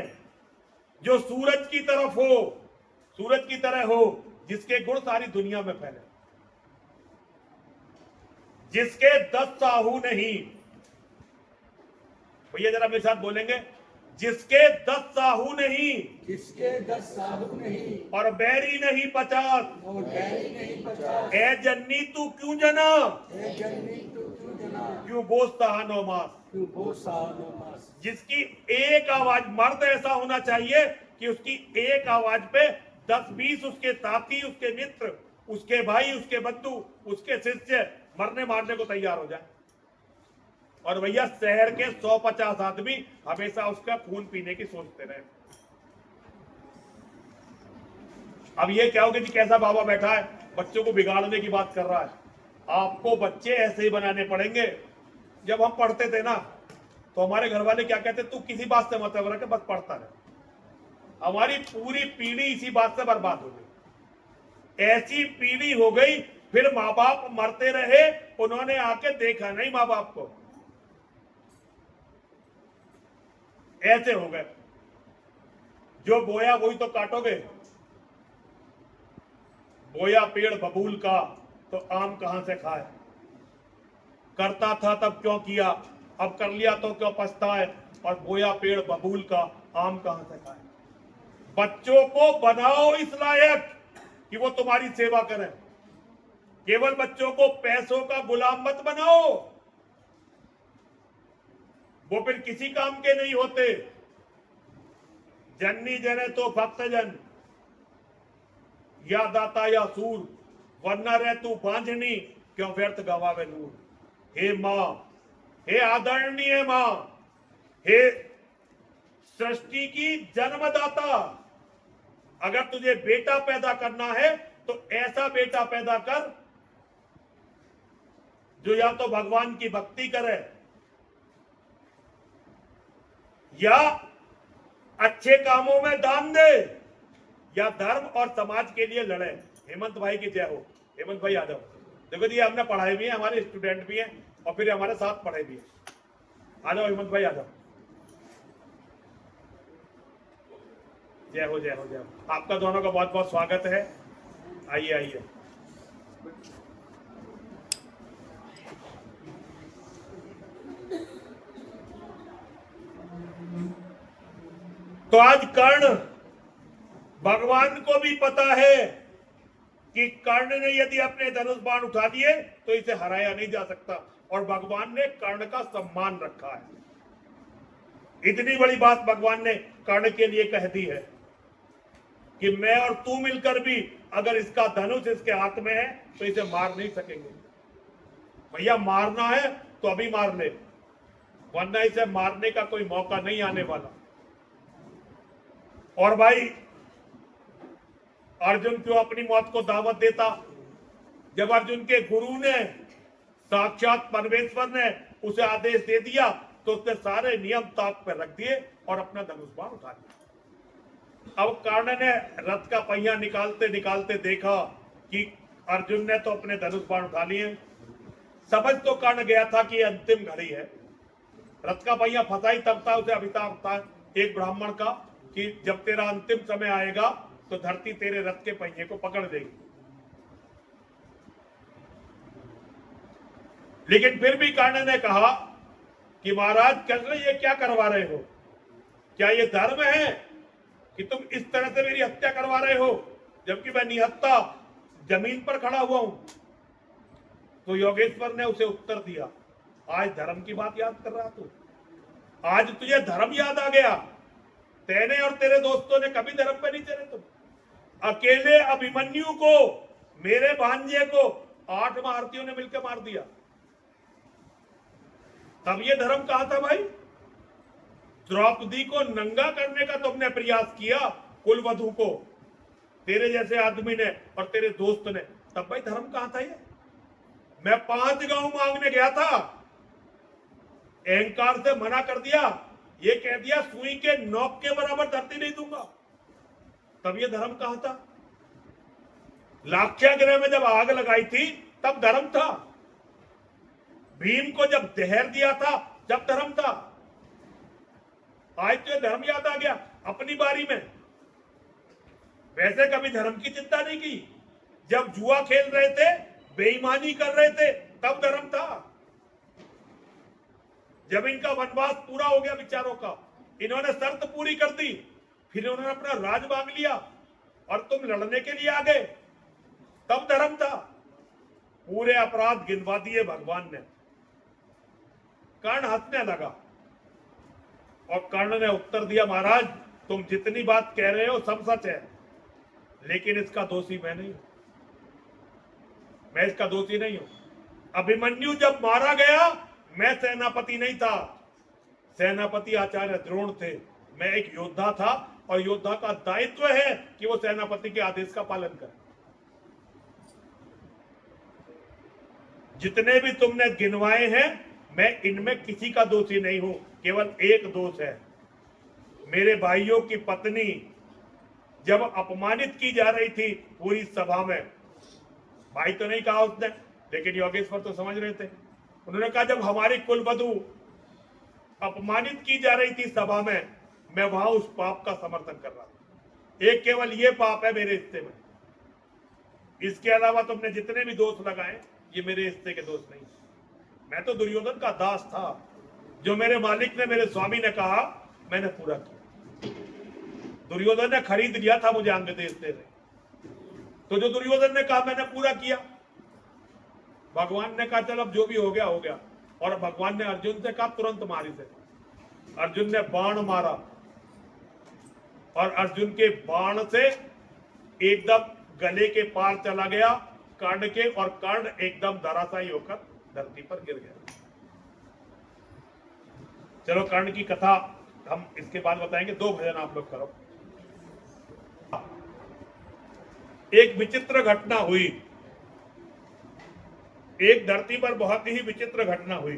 जो सूरज की तरफ हो, सूरज की तरह हो, जिसके गुण सारी दुनिया में फैले, जिसके 10 साहू नहीं। भैया जरा मेरे साथ बोलेंगे, जिसके 10 साहू नहीं, जिसके 10 साहू नहीं, और बैरी नहीं 50, और बैरी नहीं 50। ए जन्नी तू क्यों जना, ए जन्नी तू क्यों जना, क्यों बोसता नो मास। क्यों बोसा नो मास। जिसकी एक आवाज, मर्द ऐसा होना चाहिए कि उसकी एक आवाज पे 10-20 उसके साथी, उसके मित्र, उसके भाई, उसके बंधु, उसके शिष्य मरने मारने को तैयार हो जाए। और भैया शहर के 150 आदमी हमेशा उसका खून पीने की सोचते रहे। अब ये क्या हो कि जी कैसा बाबा बैठा है बच्चों को बिगाड़ने की बात कर रहा है। आपको बच्चे ऐसे ही बनाने पड़ेंगे। जब हम पढ़ते थे ना तो हमारे घर वाले क्या कहते, तू किसी बात से मतलब रखे, बस पढ़ता रहे। हमारी पूरी पीढ़ी इसी बात से बर्बाद हो गई। ऐसी पीढ़ी हो गई, फिर माँ बाप मरते रहे, उन्होंने आके देखा नहीं माँ बाप को, ऐसे हो गए। जो बोया वही तो काटोगे। बोया पेड़ बबूल का तो आम कहां से खाए। करता था तब क्यों किया, अब कर लिया तो क्यों पछताए। और बोया पेड़ बबूल का आम कहां से खाए। बच्चों को बनाओ इस लायक कि वो तुम्हारी सेवा करें। केवल बच्चों को पैसों का गुलाम मत बनाओ, वो फिर किसी काम के नहीं होते। जन्नी जने तो भक्तजन, या दाता या सूर, वरना रह तू बांझनी क्यों व्यर्थ गवावे नूर। हे मां, हे आदरणीय मां, हे सृष्टि की जन्मदाता, अगर तुझे बेटा पैदा करना है तो ऐसा बेटा पैदा कर जो या तो भगवान की भक्ति करे या अच्छे कामों में दान दे या धर्म और समाज के लिए लड़े। हेमंत भाई की जय हो। हेमंत भाई यादव, देखो जी हमने पढ़ाई भी है, हमारे स्टूडेंट भी हैं और फिर हमारे साथ पढ़ाई भी है। आ जाओ हेमंत भाई, आ जाओ। जय हो, जय हो, जय हो। आपका दोनों का बहुत बहुत स्वागत है। आइए आइए। तो आज कर्ण, भगवान को भी पता है कि कर्ण ने यदि अपने धनुष बाण उठा दिए तो इसे हराया नहीं जा सकता, और भगवान ने कर्ण का सम्मान रखा है। इतनी बड़ी बात भगवान ने कर्ण के लिए कह दी है कि मैं और तू मिलकर भी अगर इसका धनुष इसके हाथ में है तो इसे मार नहीं सकेंगे। भैया मारना है तो अभी मार ले, वरना इसे मारने का कोई मौका नहीं आने वाला। और भाई अर्जुन क्यों अपनी मौत को दावत देता? जब अर्जुन के गुरु ने, साक्षात परमेश्वर ने उसे आदेश दे दिया तो उसने सारे नियम ताक पर रख दिए और अपना धनुष बाण उठा लिया। अब कर्ण ने रथ का पहिया निकालते निकालते देखा कि अर्जुन ने तो अपने धनुष बाण उठा लिए। समझ तो कर्ण गया था कि यह अंतिम घड़ी है। रथ का पहिया फंसा ही तब था, उसे अभिशाप था एक ब्राह्मण का कि जब तेरा अंतिम समय आएगा तो धरती तेरे रथ के पहिए को पकड़ देगी। लेकिन फिर भी कर्ण ने कहा कि महाराज कृष्ण ये क्या करवा रहे हो? क्या ये धर्म है कि तुम इस तरह से मेरी हत्या करवा रहे हो? जबकि मैं निहत्ता जमीन पर खड़ा हुआ हूं। तो योगेश्वर ने उसे उत्तर दिया, आज धर्म की बात याद कर रहा तू? आज तुझे धर्म याद आ गया? तेने और तेरे दोस्तों ने कभी धर्म पे नहीं चले। तुम अकेले अभिमन्यु को, मेरे भांजे को 8 महारथियों ने मिलकर मार दिया। तब ये धर्म कहां था भाई? द्रौपदी को नंगा करने का तुमने प्रयास किया, कुलवधु को, तेरे जैसे आदमी ने और तेरे दोस्त ने। तब भाई धर्म कहां था ये? मैं 5 गांव मांगने गया था, अहंकार से मना कर दिया, ये कह दिया सुई के नोक के बराबर धरती नहीं दूंगा। तब ये धर्म कहां था? लाक्षागृह में जब आग लगाई थी तब धर्म था। भीम को जब जहर दिया था जब धर्म था। आज तो धर्म याद आ गया अपनी बारी में। वैसे कभी धर्म की चिंता नहीं की। जब जुआ खेल रहे थे, बेईमानी कर रहे थे, तब धर्म था। जब इनका वनवास पूरा हो गया विचारों का, इन्होंने शर्त पूरी कर दी, फिर इन्होंने अपना राज मांग लिया और तुम लड़ने के लिए आ गए, तब धर्म था। पूरे अपराध गिनवा दिए भगवान ने। कर्ण हंसने लगा और कर्ण ने उत्तर दिया, महाराज तुम जितनी बात कह रहे हो सब सच है, लेकिन इसका दोषी मैं नहीं हूं। मैं इसका दोषी नहीं हूं। अभिमन्यु जब मारा गया, मैं सेनापति नहीं था। सेनापति आचार्य द्रोण थे। मैं एक योद्धा था और योद्धा का दायित्व है कि वो सेनापति के आदेश का पालन करे। जितने भी तुमने गिनवाए हैं, मैं इनमें किसी का दोषी नहीं हूं। केवल एक दोष है, मेरे भाइयों की पत्नी जब अपमानित की जा रही थी पूरी सभा में, भाई तो नहीं कहा उसने, लेकिन योगेश्वर तो समझ रहे थे, उन्होंने कहा जब हमारी कुलवधु अपमानित की जा रही थी सभा में, मैं वहां उस पाप का समर्थन कर रहा था। एक केवल ये पाप है मेरे हिस्से में। इसके अलावा तुमने जितने भी दोष लगाए, ये मेरे हिस्से के दोष नहीं। मैं तो दुर्योधन का दास था। जो मेरे मालिक ने, मेरे स्वामी ने कहा, मैंने पूरा किया। दुर्योधन ने खरीद लिया था मुझे अंग देते से, तो जो दुर्योधन ने कहा मैंने पूरा किया। भगवान ने कहा चल अब जो भी हो गया हो गया, और भगवान ने अर्जुन से कहा तुरंत मारी से। अर्जुन ने बाण मारा और अर्जुन के बाण से एकदम गले के पार चला गया कर्ण के, और कर्ण एकदम धराशायी होकर धरती पर गिर गया। चलो कर्ण की कथा हम इसके बाद बताएंगे। 2 भजन आप लोग करो। एक विचित्र घटना हुई। एक धरती पर बहुत ही विचित्र घटना हुई।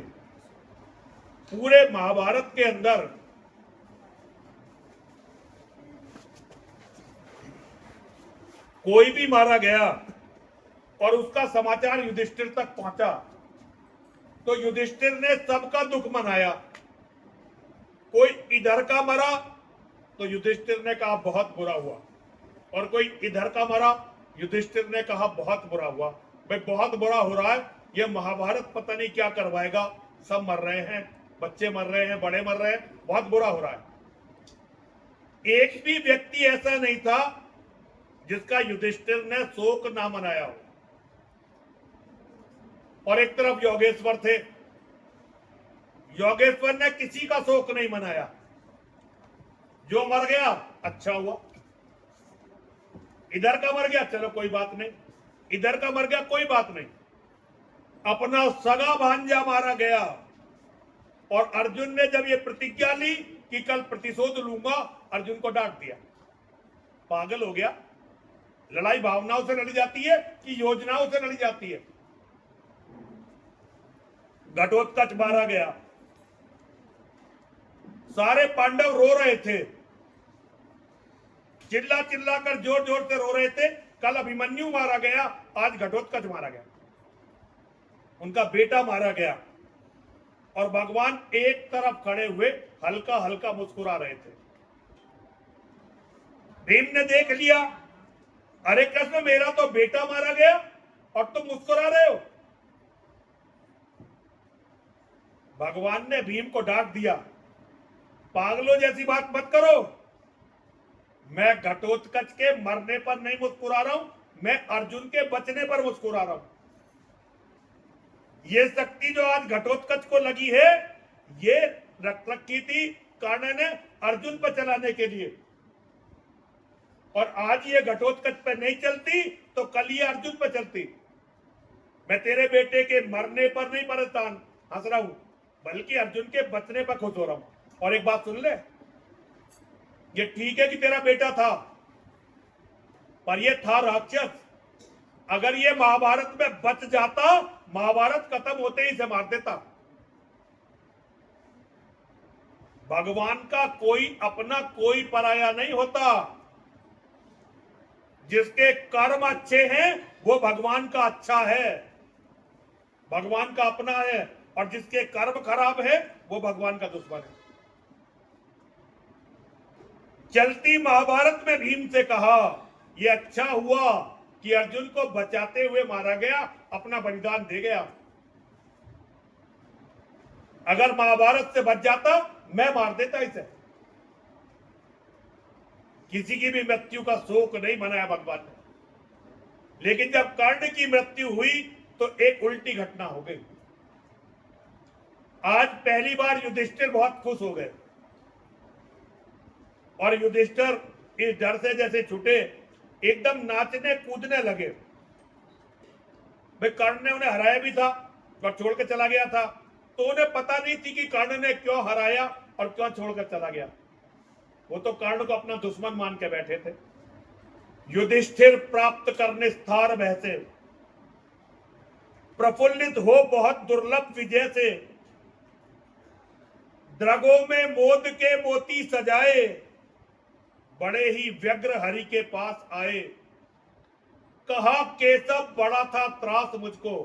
पूरे महाभारत के अंदर कोई भी मारा गया और उसका समाचार युधिष्ठिर तक पहुंचा, तो युधिष्ठिर ने सबका दुख मनाया। कोई इधर का मरा तो युधिष्ठिर ने कहा बहुत बुरा हुआ, और कोई इधर का मरा, युधिष्ठिर ने कहा बहुत बुरा हुआ। भाई बहुत बुरा हो रहा है, ये महाभारत पता नहीं क्या करवाएगा। सब मर रहे हैं, बच्चे मर रहे हैं, बड़े मर रहे हैं, बहुत बुरा हो रहा है। एक भी व्यक्ति ऐसा नहीं था जिसका युधिष्ठिर ने शोक ना मनाया हो। और एक तरफ योगेश्वर थे, योगेश्वर ने किसी का शोक नहीं मनाया। जो मर गया अच्छा हुआ, इधर का मर गया चलो कोई बात नहीं, इधर का मर गया कोई बात नहीं। अपना सगा भांजा मारा गया, और अर्जुन ने जब ये प्रतिज्ञा ली कि कल प्रतिशोध लूंगा, अर्जुन को डांट दिया। पागल हो गया? लड़ाई भावनाओं से लड़ी जाती है कि योजनाओं से लड़ी जाती है? घटोत्कच मारा गया। सारे पांडव रो रहे थे, चिल्ला चिल्ला कर जोर जोर से रो रहे थे। कल अभिमन्यु मारा गया, आज घटोत्कच मारा गया, उनका बेटा मारा गया, और भगवान एक तरफ खड़े हुए हल्का हल्का मुस्कुरा रहे थे। भीम ने देख लिया, अरे कृष्ण मेरा तो बेटा मारा गया और तुम मुस्कुरा रहे हो। भगवान ने भीम को डांट दिया, पागलों जैसी बात मत करो। मैं घटोत्कच के मरने पर नहीं मुस्कुरा रहा हूं, मैं अर्जुन के बचने पर मुस्कुरा रहा हूं। ये शक्ति जो आज घटोत्कच को लगी है, ये रख रखी थी कर्ण ने अर्जुन पर चलाने के लिए, और आज ये घटोत्कच पे नहीं चलती तो कल ये अर्जुन पर चलती। मैं तेरे बेटे के मरने पर नहीं परेशान हंस रहा हूं, बल्कि अर्जुन के बचने पर खुश हो रहा हूं। और एक बात सुन ले, ये ठीक है कि तेरा बेटा था, पर ये था राक्षस। अगर ये महाभारत में बच जाता, महाभारत खत्म होते ही इसे मार देता। भगवान का कोई अपना कोई पराया नहीं होता। जिसके कर्म अच्छे हैं वो भगवान का अच्छा है, भगवान का अपना है, और जिसके कर्म खराब है वो भगवान का दुश्मन है। चलती महाभारत में भीम से कहा, यह अच्छा हुआ कि अर्जुन को बचाते हुए मारा गया, अपना बलिदान दे गया। अगर महाभारत से बच जाता मैं मार देता इसे। किसी की भी मृत्यु का शोक नहीं मनाया भगवान ने, लेकिन जब कर्ण की मृत्यु हुई तो एक उल्टी घटना हो गई। आज पहली बार युधिष्ठिर बहुत खुश हो गए, और युधिष्ठिर इस डर से जैसे छूटे, एकदम नाचने कूदने लगे। भाई कर्ण ने उन्हें हराया भी था और छोड़ के चला गया था, तो उन्हें पता नहीं थी कि कर्ण ने क्यों हराया और क्यों छोड़कर चला गया। वो तो कर्ण को अपना दुश्मन मान के बैठे थे। युधिष्ठिर प्राप्त करने स्थार बहसे, प्रफुल्लित हो बहुत दुर्लभ विजय से, द्रगों में मोद के मोती सजाए, बड़े ही व्यग्र हरि के पास आए। कहा केशव बड़ा था त्रास मुझको,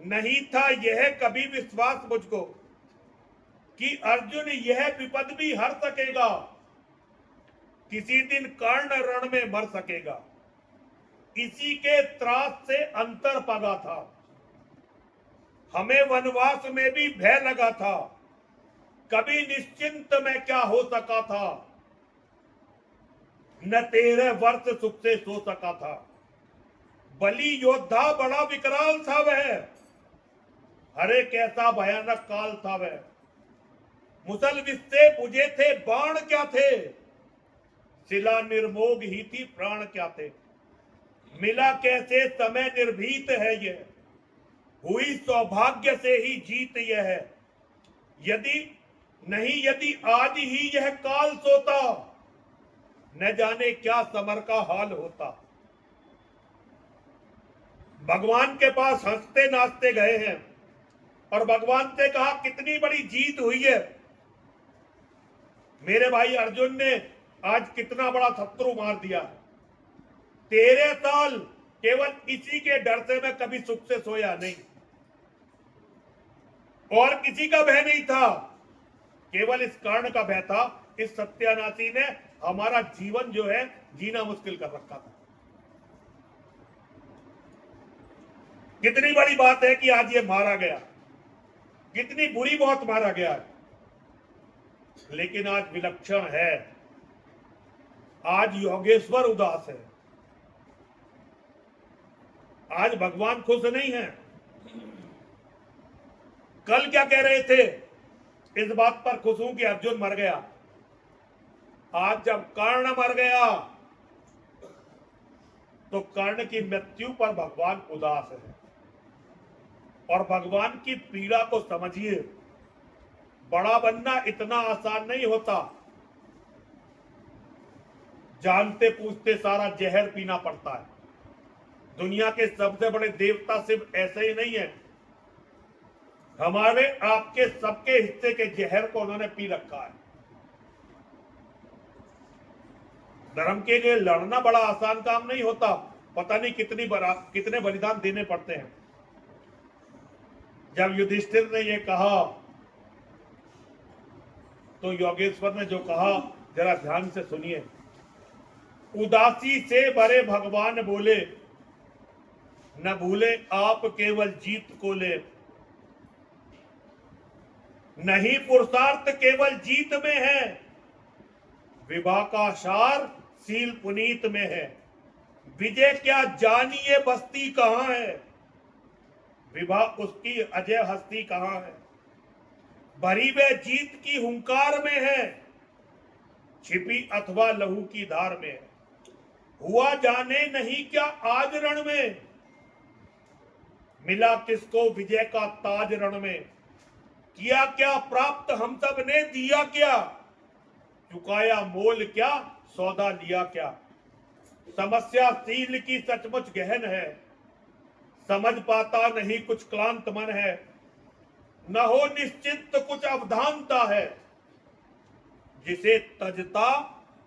नहीं था यह कभी विश्वास मुझको, कि अर्जुन यह विपद भी हर सकेगा, किसी दिन कर्ण रण में मर सकेगा। इसी के त्रास से अंतर पगा था, हमें वनवास में भी भय लगा था, कभी निश्चिंत में क्या हो सका था, न 13 वर्ष सुख से सो सका था। बलि योद्धा बड़ा विकराल था वह, हरे कैसा भयानक काल था वह। मुसल विस्से बुझे थे बाण क्या थे, शिला निर्मोग ही थी प्राण क्या थे। मिला कैसे समय निर्भीत है यह, हुई सौभाग्य से ही जीत यह है। यदि आज ही यह काल सोता, न जाने क्या समर का हाल होता। भगवान के पास हंसते नाचते गए हैं और भगवान से कहा कितनी बड़ी जीत हुई है। मेरे भाई अर्जुन ने आज कितना बड़ा शत्रु मार दिया। 13 साल केवल इसी के डर से मैं कभी सुख से सोया नहीं, और किसी का भय नहीं था, केवल इस कर्ण का भय था। इस सत्यानाशी ने हमारा जीवन जो है जीना मुश्किल कर रखा था। कितनी बड़ी बात है कि आज ये मारा गया, कितनी बुरी मौत मारा गया। लेकिन आज विलक्षण है, आज योगेश्वर उदास है, आज भगवान खुश नहीं है। कल क्या कह रहे थे, इस बात पर खुश हूं कि अर्जुन मर गया। आज जब कर्ण मर गया तो कर्ण की मृत्यु पर भगवान उदास है। और भगवान की पीड़ा को समझिए, बड़ा बनना इतना आसान नहीं होता। जानते पूछते सारा जहर पीना पड़ता है। दुनिया के सबसे बड़े देवता सिर्फ ऐसे ही नहीं है, हमारे आपके सबके हिस्से के जहर को उन्होंने पी रखा है। धर्म के लिए लड़ना बड़ा आसान काम नहीं होता, पता नहीं कितने बलिदान देने पड़ते हैं। जब युधिष्ठिर ने यह कहा तो योगेश्वर ने जो कहा जरा ध्यान से सुनिए। उदासी से भरे भगवान बोले, न भूले आप केवल जीत को ले। नहीं पुरुषार्थ केवल जीत में है, विभा का सार सील पुनीत में है। विजय क्या जानिए बस्ती कहाँ है, विभा उसकी अजय हस्ती कहाँ है। भरी वे जीत की हुंकार में है, छिपी अथवा लहू की धार में है। हुआ जाने नहीं क्या आज रण में, मिला किसको विजय का ताज रण में। किया क्या प्राप्त हम सब ने दिया क्या, चुकाया मोल क्या सौदा लिया क्या। समस्या सील की सचमुच गहन है, समझ पाता नहीं कुछ क्लांत मन है। न हो निश्चित कुछ अवधानता है, जिसे तजता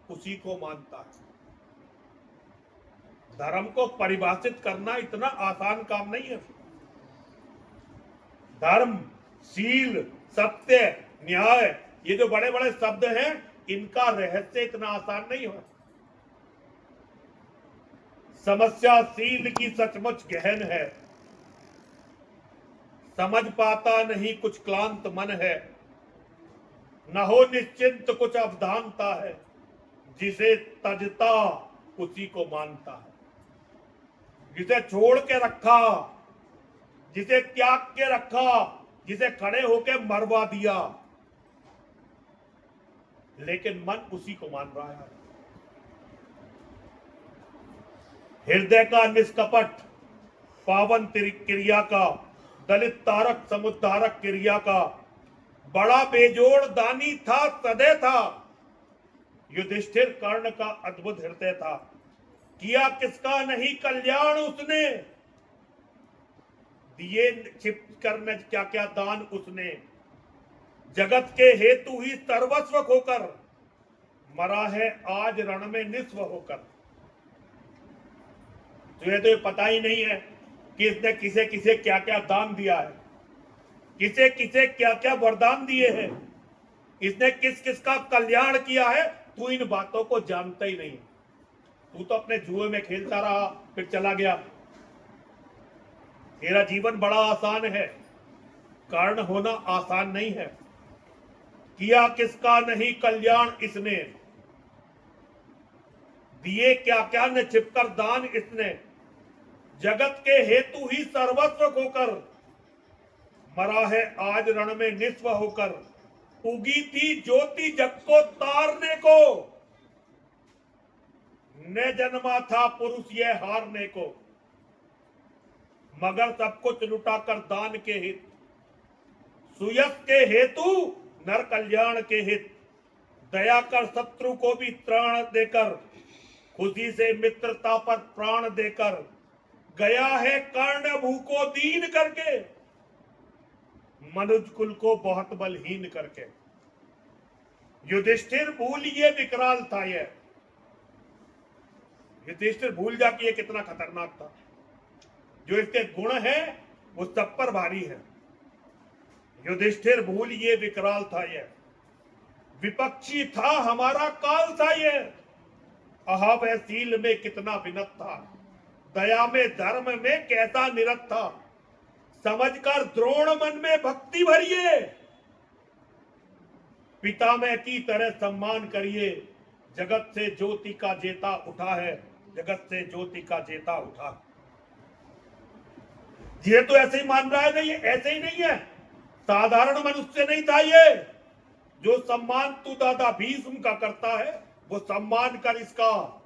उसी को मानता है। धर्म को परिभाषित करना इतना आसान काम नहीं है। धर्म, शील, सत्य, न्याय, ये जो बड़े बड़े शब्द हैं, इनका रहस्य इतना आसान नहीं है। समस्या सील की सचमुच गहन है, समझ पाता नहीं कुछ क्लांत मन है। न हो निश्चिंत कुछ अवधानता है, जिसे तजता उसी को मानता है। जिसे छोड़ के रखा, जिसे त्याग के रखा, जिसे खड़े होके मरवा दिया, लेकिन मन उसी को मान रहा है। हृदय का निष्कपट पावन क्रिया का, दलित तारक समुद्धारक क्रिया का, बड़ा बेजोड़ दानी था सदै था। युधिष्ठिर कर्ण का अद्भुत हृदय था, किया किसका नहीं कल्याण उसने। दिए छिप करने क्या क्या दान उसने, जगत के हेतु ही सर्वस्व होकर, मरा है आज रण में निस्व होकर। तुझे तो ये पता ही नहीं है कि इसने किसे किसे क्या क्या दान दिया है, किसे किसे क्या क्या वरदान दिए हैं, इसने किस किस का कल्याण किया है। तू इन बातों को जानता ही नहीं। तू तो अपने जुए में खेलता रहा, फिर चला गया। तेरा जीवन बड़ा आसान है, कारण होना आसान नहीं है। किया किसका नहीं कल्याण इसने, दिए क्या क्या न छिपकर दान इसने। जगत के हेतु ही सर्वस्व होकर, मरा है आज रण में निस्व होकर। उगी थी ज्योति जग को तारने को, न जन्मा था पुरुष ये हारने को। मगर सब कुछ लुटाकर दान के हित, सुयस के हेतु नर कल्याण के हित। दया कर शत्रु को भी त्राण देकर, खुशी से मित्रता पर प्राण देकर। गया है कर्ण भूको दीन करके, मनुज कुल को बहुत बलहीन करके। युधिष्ठिर भूल ये विकराल था। ये युधिष्ठिर भूल जा कि ये कितना खतरनाक था। जो इसके गुण है वो सब पर भारी है। युधिष्ठिर भूल ये विकराल था। ये विपक्षी था हमारा काल था। ये अहाव शील में कितना विनत था, दया में धर्म में कैसा निरत था। समझकर द्रोण मन में भक्ति भरिए, पितामह की तरह सम्मान करिए। जगत से ज्योति का जेता उठा है, जगत से ज्योति का जेता उठा। ये तो ऐसे ही मान रहा है, नहीं ऐसे ही नहीं है, साधारण मनुष्य नहीं था ये। जो सम्मान तू दादा भीष्म का करता है वो सम्मान कर इसका।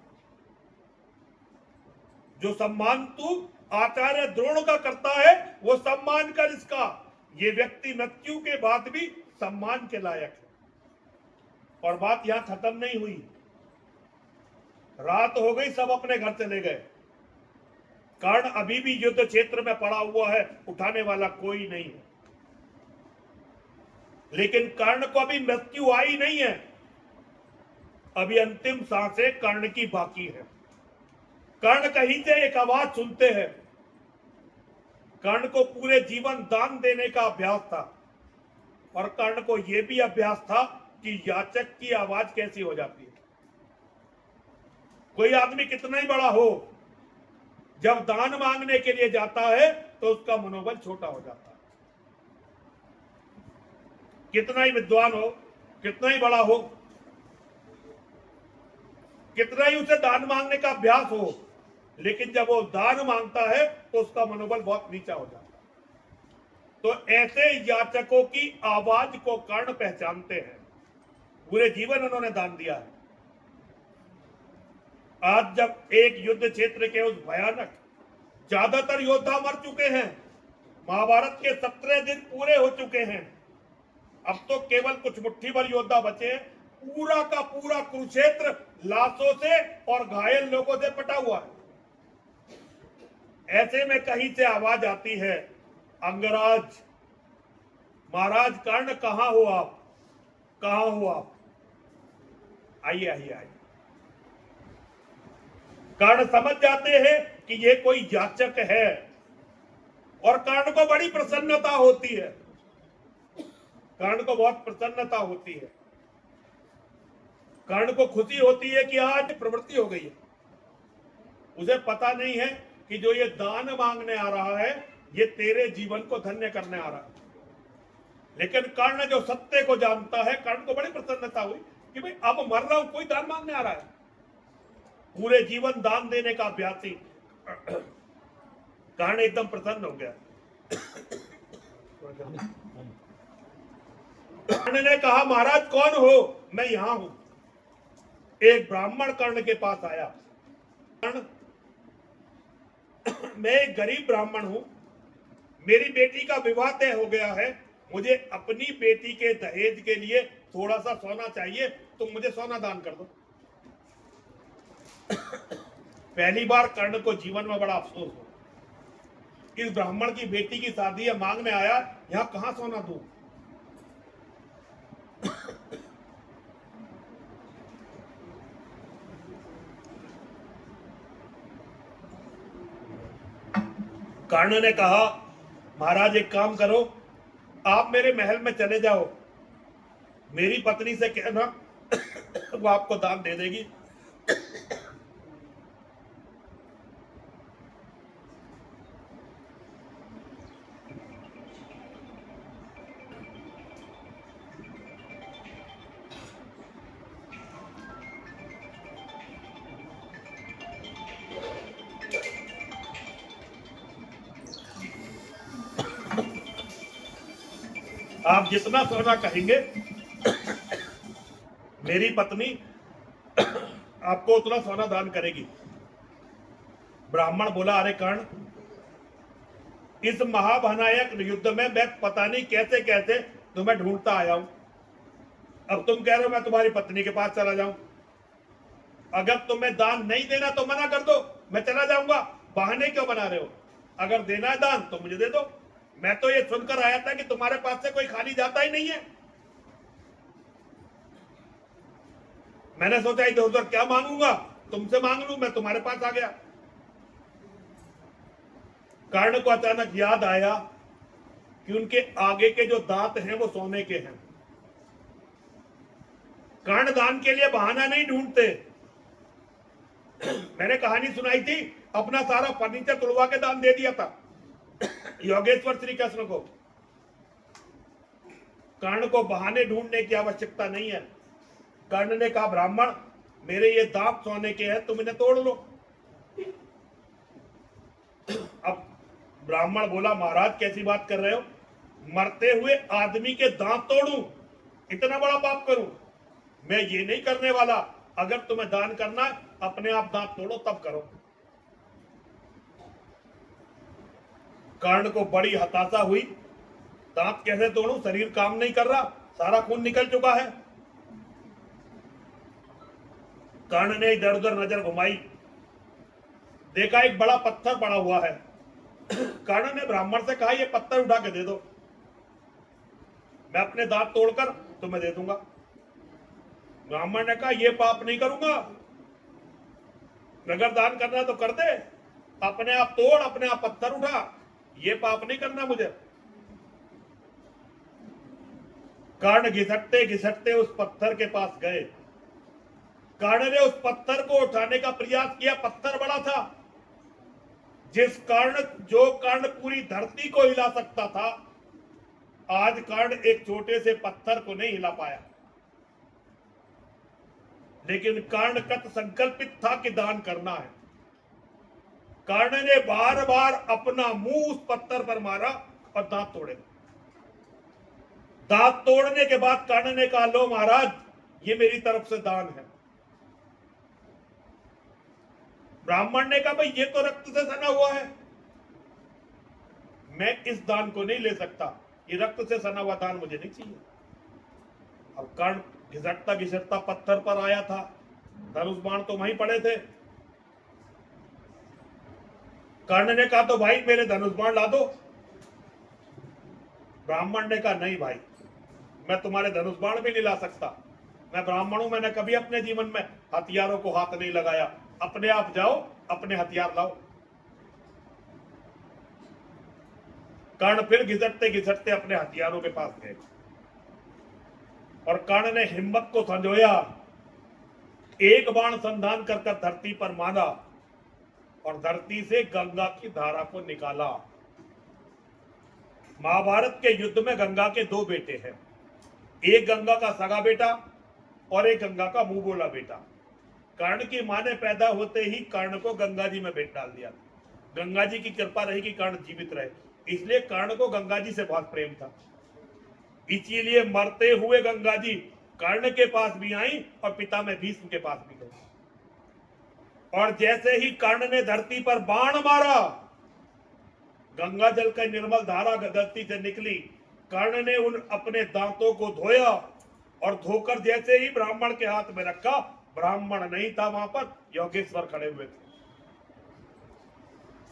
जो सम्मान तू आचार्य द्रोण का करता है वो सम्मान कर इसका। ये व्यक्ति मृत्यु के बाद भी सम्मान के लायक है। और बात यहां खत्म नहीं हुई। रात हो गई, सब अपने घर चले गए। कर्ण अभी भी युद्ध क्षेत्र में पड़ा हुआ है, उठाने वाला कोई नहीं है। लेकिन कर्ण को अभी मृत्यु आई नहीं है, अभी अंतिम सांसें कर्ण की बाकी है। कर्ण कहीं से एक आवाज सुनते हैं। कर्ण को पूरे जीवन दान देने का अभ्यास था, और कर्ण को यह भी अभ्यास था कि याचक की आवाज कैसी हो जाती है। कोई आदमी कितना ही बड़ा हो, जब दान मांगने के लिए जाता है तो उसका मनोबल छोटा हो जाता है। कितना ही विद्वान हो, कितना ही बड़ा हो, कितना ही उसे दान मांगने का अभ्यास हो, लेकिन जब वो दान मांगता है तो उसका मनोबल बहुत नीचा हो जाता है। तो ऐसे याचकों की आवाज को कर्ण पहचानते हैं। पूरे जीवन उन्होंने दान दिया है। आज जब एक युद्ध क्षेत्र के उस भयानक, ज्यादातर योद्धा मर चुके हैं, महाभारत के 17 दिन पूरे हो चुके हैं, अब तो केवल कुछ मुट्ठी भर योद्धा बचे हैं। पूरा का पूरा कुरुक्षेत्र लाशों से और घायल लोगों से पटा हुआ है। ऐसे में कहीं से आवाज आती है, अंगराज, महाराज कर्ण, कहां हो आप, कहां हो आप? आइए आइए आइए। कर्ण समझ जाते हैं कि ये कोई याचक है और कर्ण को बड़ी प्रसन्नता होती है। कर्ण को बहुत प्रसन्नता होती है। कर्ण को खुशी होती है कि आज प्रवृत्ति हो गई है। उसे पता नहीं है कि जो ये दान मांगने आ रहा है, ये तेरे जीवन को धन्य करने आ रहा है। लेकिन कर्ण जो सत्य को जानता है, कर्ण को बड़ी प्रसन्नता हुई कि भाई अब मर रहा हूं, कोई दान मांगने आ रहा है। पूरे जीवन दान देने का अभ्यासी कर्ण एकदम प्रसन्न हो गया। कर्ण ने कहा, महाराज कौन हो? मैं यहां हूं। एक ब्राह्मण कर्ण के पास आया। कर्ण, मैं एक गरीब ब्राह्मण हूं, मेरी बेटी का विवाह तय हो गया है, मुझे अपनी बेटी के दहेज के लिए थोड़ा सा सोना चाहिए, तुम मुझे सोना दान कर दो। पहली बार कर्ण को जीवन में बड़ा अफसोस हो, इस ब्राह्मण की बेटी की शादी है, मांगने आया, यहां कहां सोना दूं? कर्ण ने कहा, महाराज एक काम करो, आप मेरे महल में चले जाओ, मेरी पत्नी से कहना वो आपको दान दे देगी। आप जितना सोना कहेंगे मेरी पत्नी आपको उतना सोना दान करेगी। ब्राह्मण बोला, अरे कर्ण, इस महाभयानक युद्ध में मैं पता नहीं कैसे कैसे तुम्हें ढूंढता आया हूं। अब तुम कह रहे हो मैं तुम्हारी पत्नी के पास चला जाऊं। अगर तुम्हें दान नहीं देना तो मना कर दो, मैं चला जाऊंगा। बहाने क्यों बना रहे हो? अगर देना है दान तो मुझे दे दो। मैं तो ये सुनकर आया था कि तुम्हारे पास से कोई खाली जाता ही नहीं है। मैंने सोचा इधर उधर क्या मांगूंगा, तुमसे मांग लूं, मैं तुम्हारे पास आ गया। कर्ण को अचानक याद आया कि उनके आगे के जो दांत हैं वो सोने के हैं। कर्ण दान के लिए बहाना नहीं ढूंढते। मैंने कहानी सुनाई थी, अपना सारा फर्नीचर तुड़वा के दान दे दिया था योगेश्वर श्री कृष्ण को। कर्ण को बहाने ढूंढने की आवश्यकता नहीं है। कर्ण ने कहा, ब्राह्मण, मेरे ये दांत सोने के हैं, तुम इन्हें तोड़ लो। अब ब्राह्मण बोला, महाराज कैसी बात कर रहे हो? मरते हुए आदमी के दांत तोड़ूं? इतना बड़ा पाप करूं? मैं ये नहीं करने वाला। अगर तुम्हें दान करना है, अपने आप दांत तोड़ो, तब करो। कर्ण को बड़ी हताशा हुई, दांत कैसे तोड़ूं? शरीर काम नहीं कर रहा, सारा खून निकल चुका है। कर्ण ने इधर उधर नजर घुमाई, देखा एक बड़ा पत्थर पड़ा हुआ है। कर्ण ने ब्राह्मण से कहा, यह पत्थर उठा के दे दो, मैं अपने दांत तोड़कर तुम्हें दे दूंगा। ब्राह्मण ने कहा, यह पाप नहीं करूंगा, अगर दान करना तो कर दे, अपने आप तोड़, अपने आप पत्थर उठा, ये पाप नहीं करना मुझे। कर्ण घिसटते घिसटते उस पत्थर के पास गए। कर्ण ने उस पत्थर को उठाने का प्रयास किया। पत्थर बड़ा था। जो कर्ण पूरी धरती को हिला सकता था, आज कर्ण एक छोटे से पत्थर को नहीं हिला पाया। लेकिन कर्ण कृत संकल्पित था कि दान करना है। कर्ण ने बार बार अपना मुंह उस पत्थर पर मारा और दांत तोड़े। दांत तोड़ने के बाद कर्ण ने कहा, लो महाराज, ये मेरी तरफ से दान है। ब्राह्मण ने कहा, भाई ये तो रक्त से सना हुआ है, मैं इस दान को नहीं ले सकता, ये रक्त से सना हुआ दान मुझे नहीं चाहिए। अब कर्ण घिसटता घिसटता पत्थर पर आया था, धनुष बाण तो वहीं पड़े थे। कर्ण ने कहा, तो भाई मेरे धनुष बाण ला दो। ब्राह्मण ने कहा, नहीं भाई, मैं तुम्हारे धनुष बाण भी नहीं ला सकता, मैं ब्राह्मण हूं, मैंने कभी अपने जीवन में हथियारों को हाथ नहीं लगाया, अपने आप जाओ, अपने हथियार लाओ। कर्ण फिर घिसटते घिसटते अपने हथियारों के पास गए और कर्ण ने हिम्मत को संजोया, एक बाण संधान कर धरती पर मारा और धरती से गंगा की धारा को निकाला। महाभारत के युद्ध में गंगा के दो बेटे हैं, एक गंगा का सगा बेटा और एक गंगा का मुंह बोला बेटा। कर्ण की मां ने पैदा होते ही कर्ण को गंगा जी में भेज डाल दिया। गंगा जी की कृपा रही कि कर्ण जीवित रहे, इसलिए कर्ण को गंगा जी से बहुत प्रेम था। इसीलिए मरते हुए गंगा जी कर्ण के पास भी आई और पिता में भीष्म के पास भी गई। और जैसे ही कर्ण ने धरती पर बाण मारा, गंगा जल का निर्मल धारा धरती से निकली। कर्ण ने उन अपने दांतों को धोया और धोकर जैसे ही ब्राह्मण के हाथ में रखा, ब्राह्मण नहीं था वहां पर, योगेश्वर खड़े हुए थे।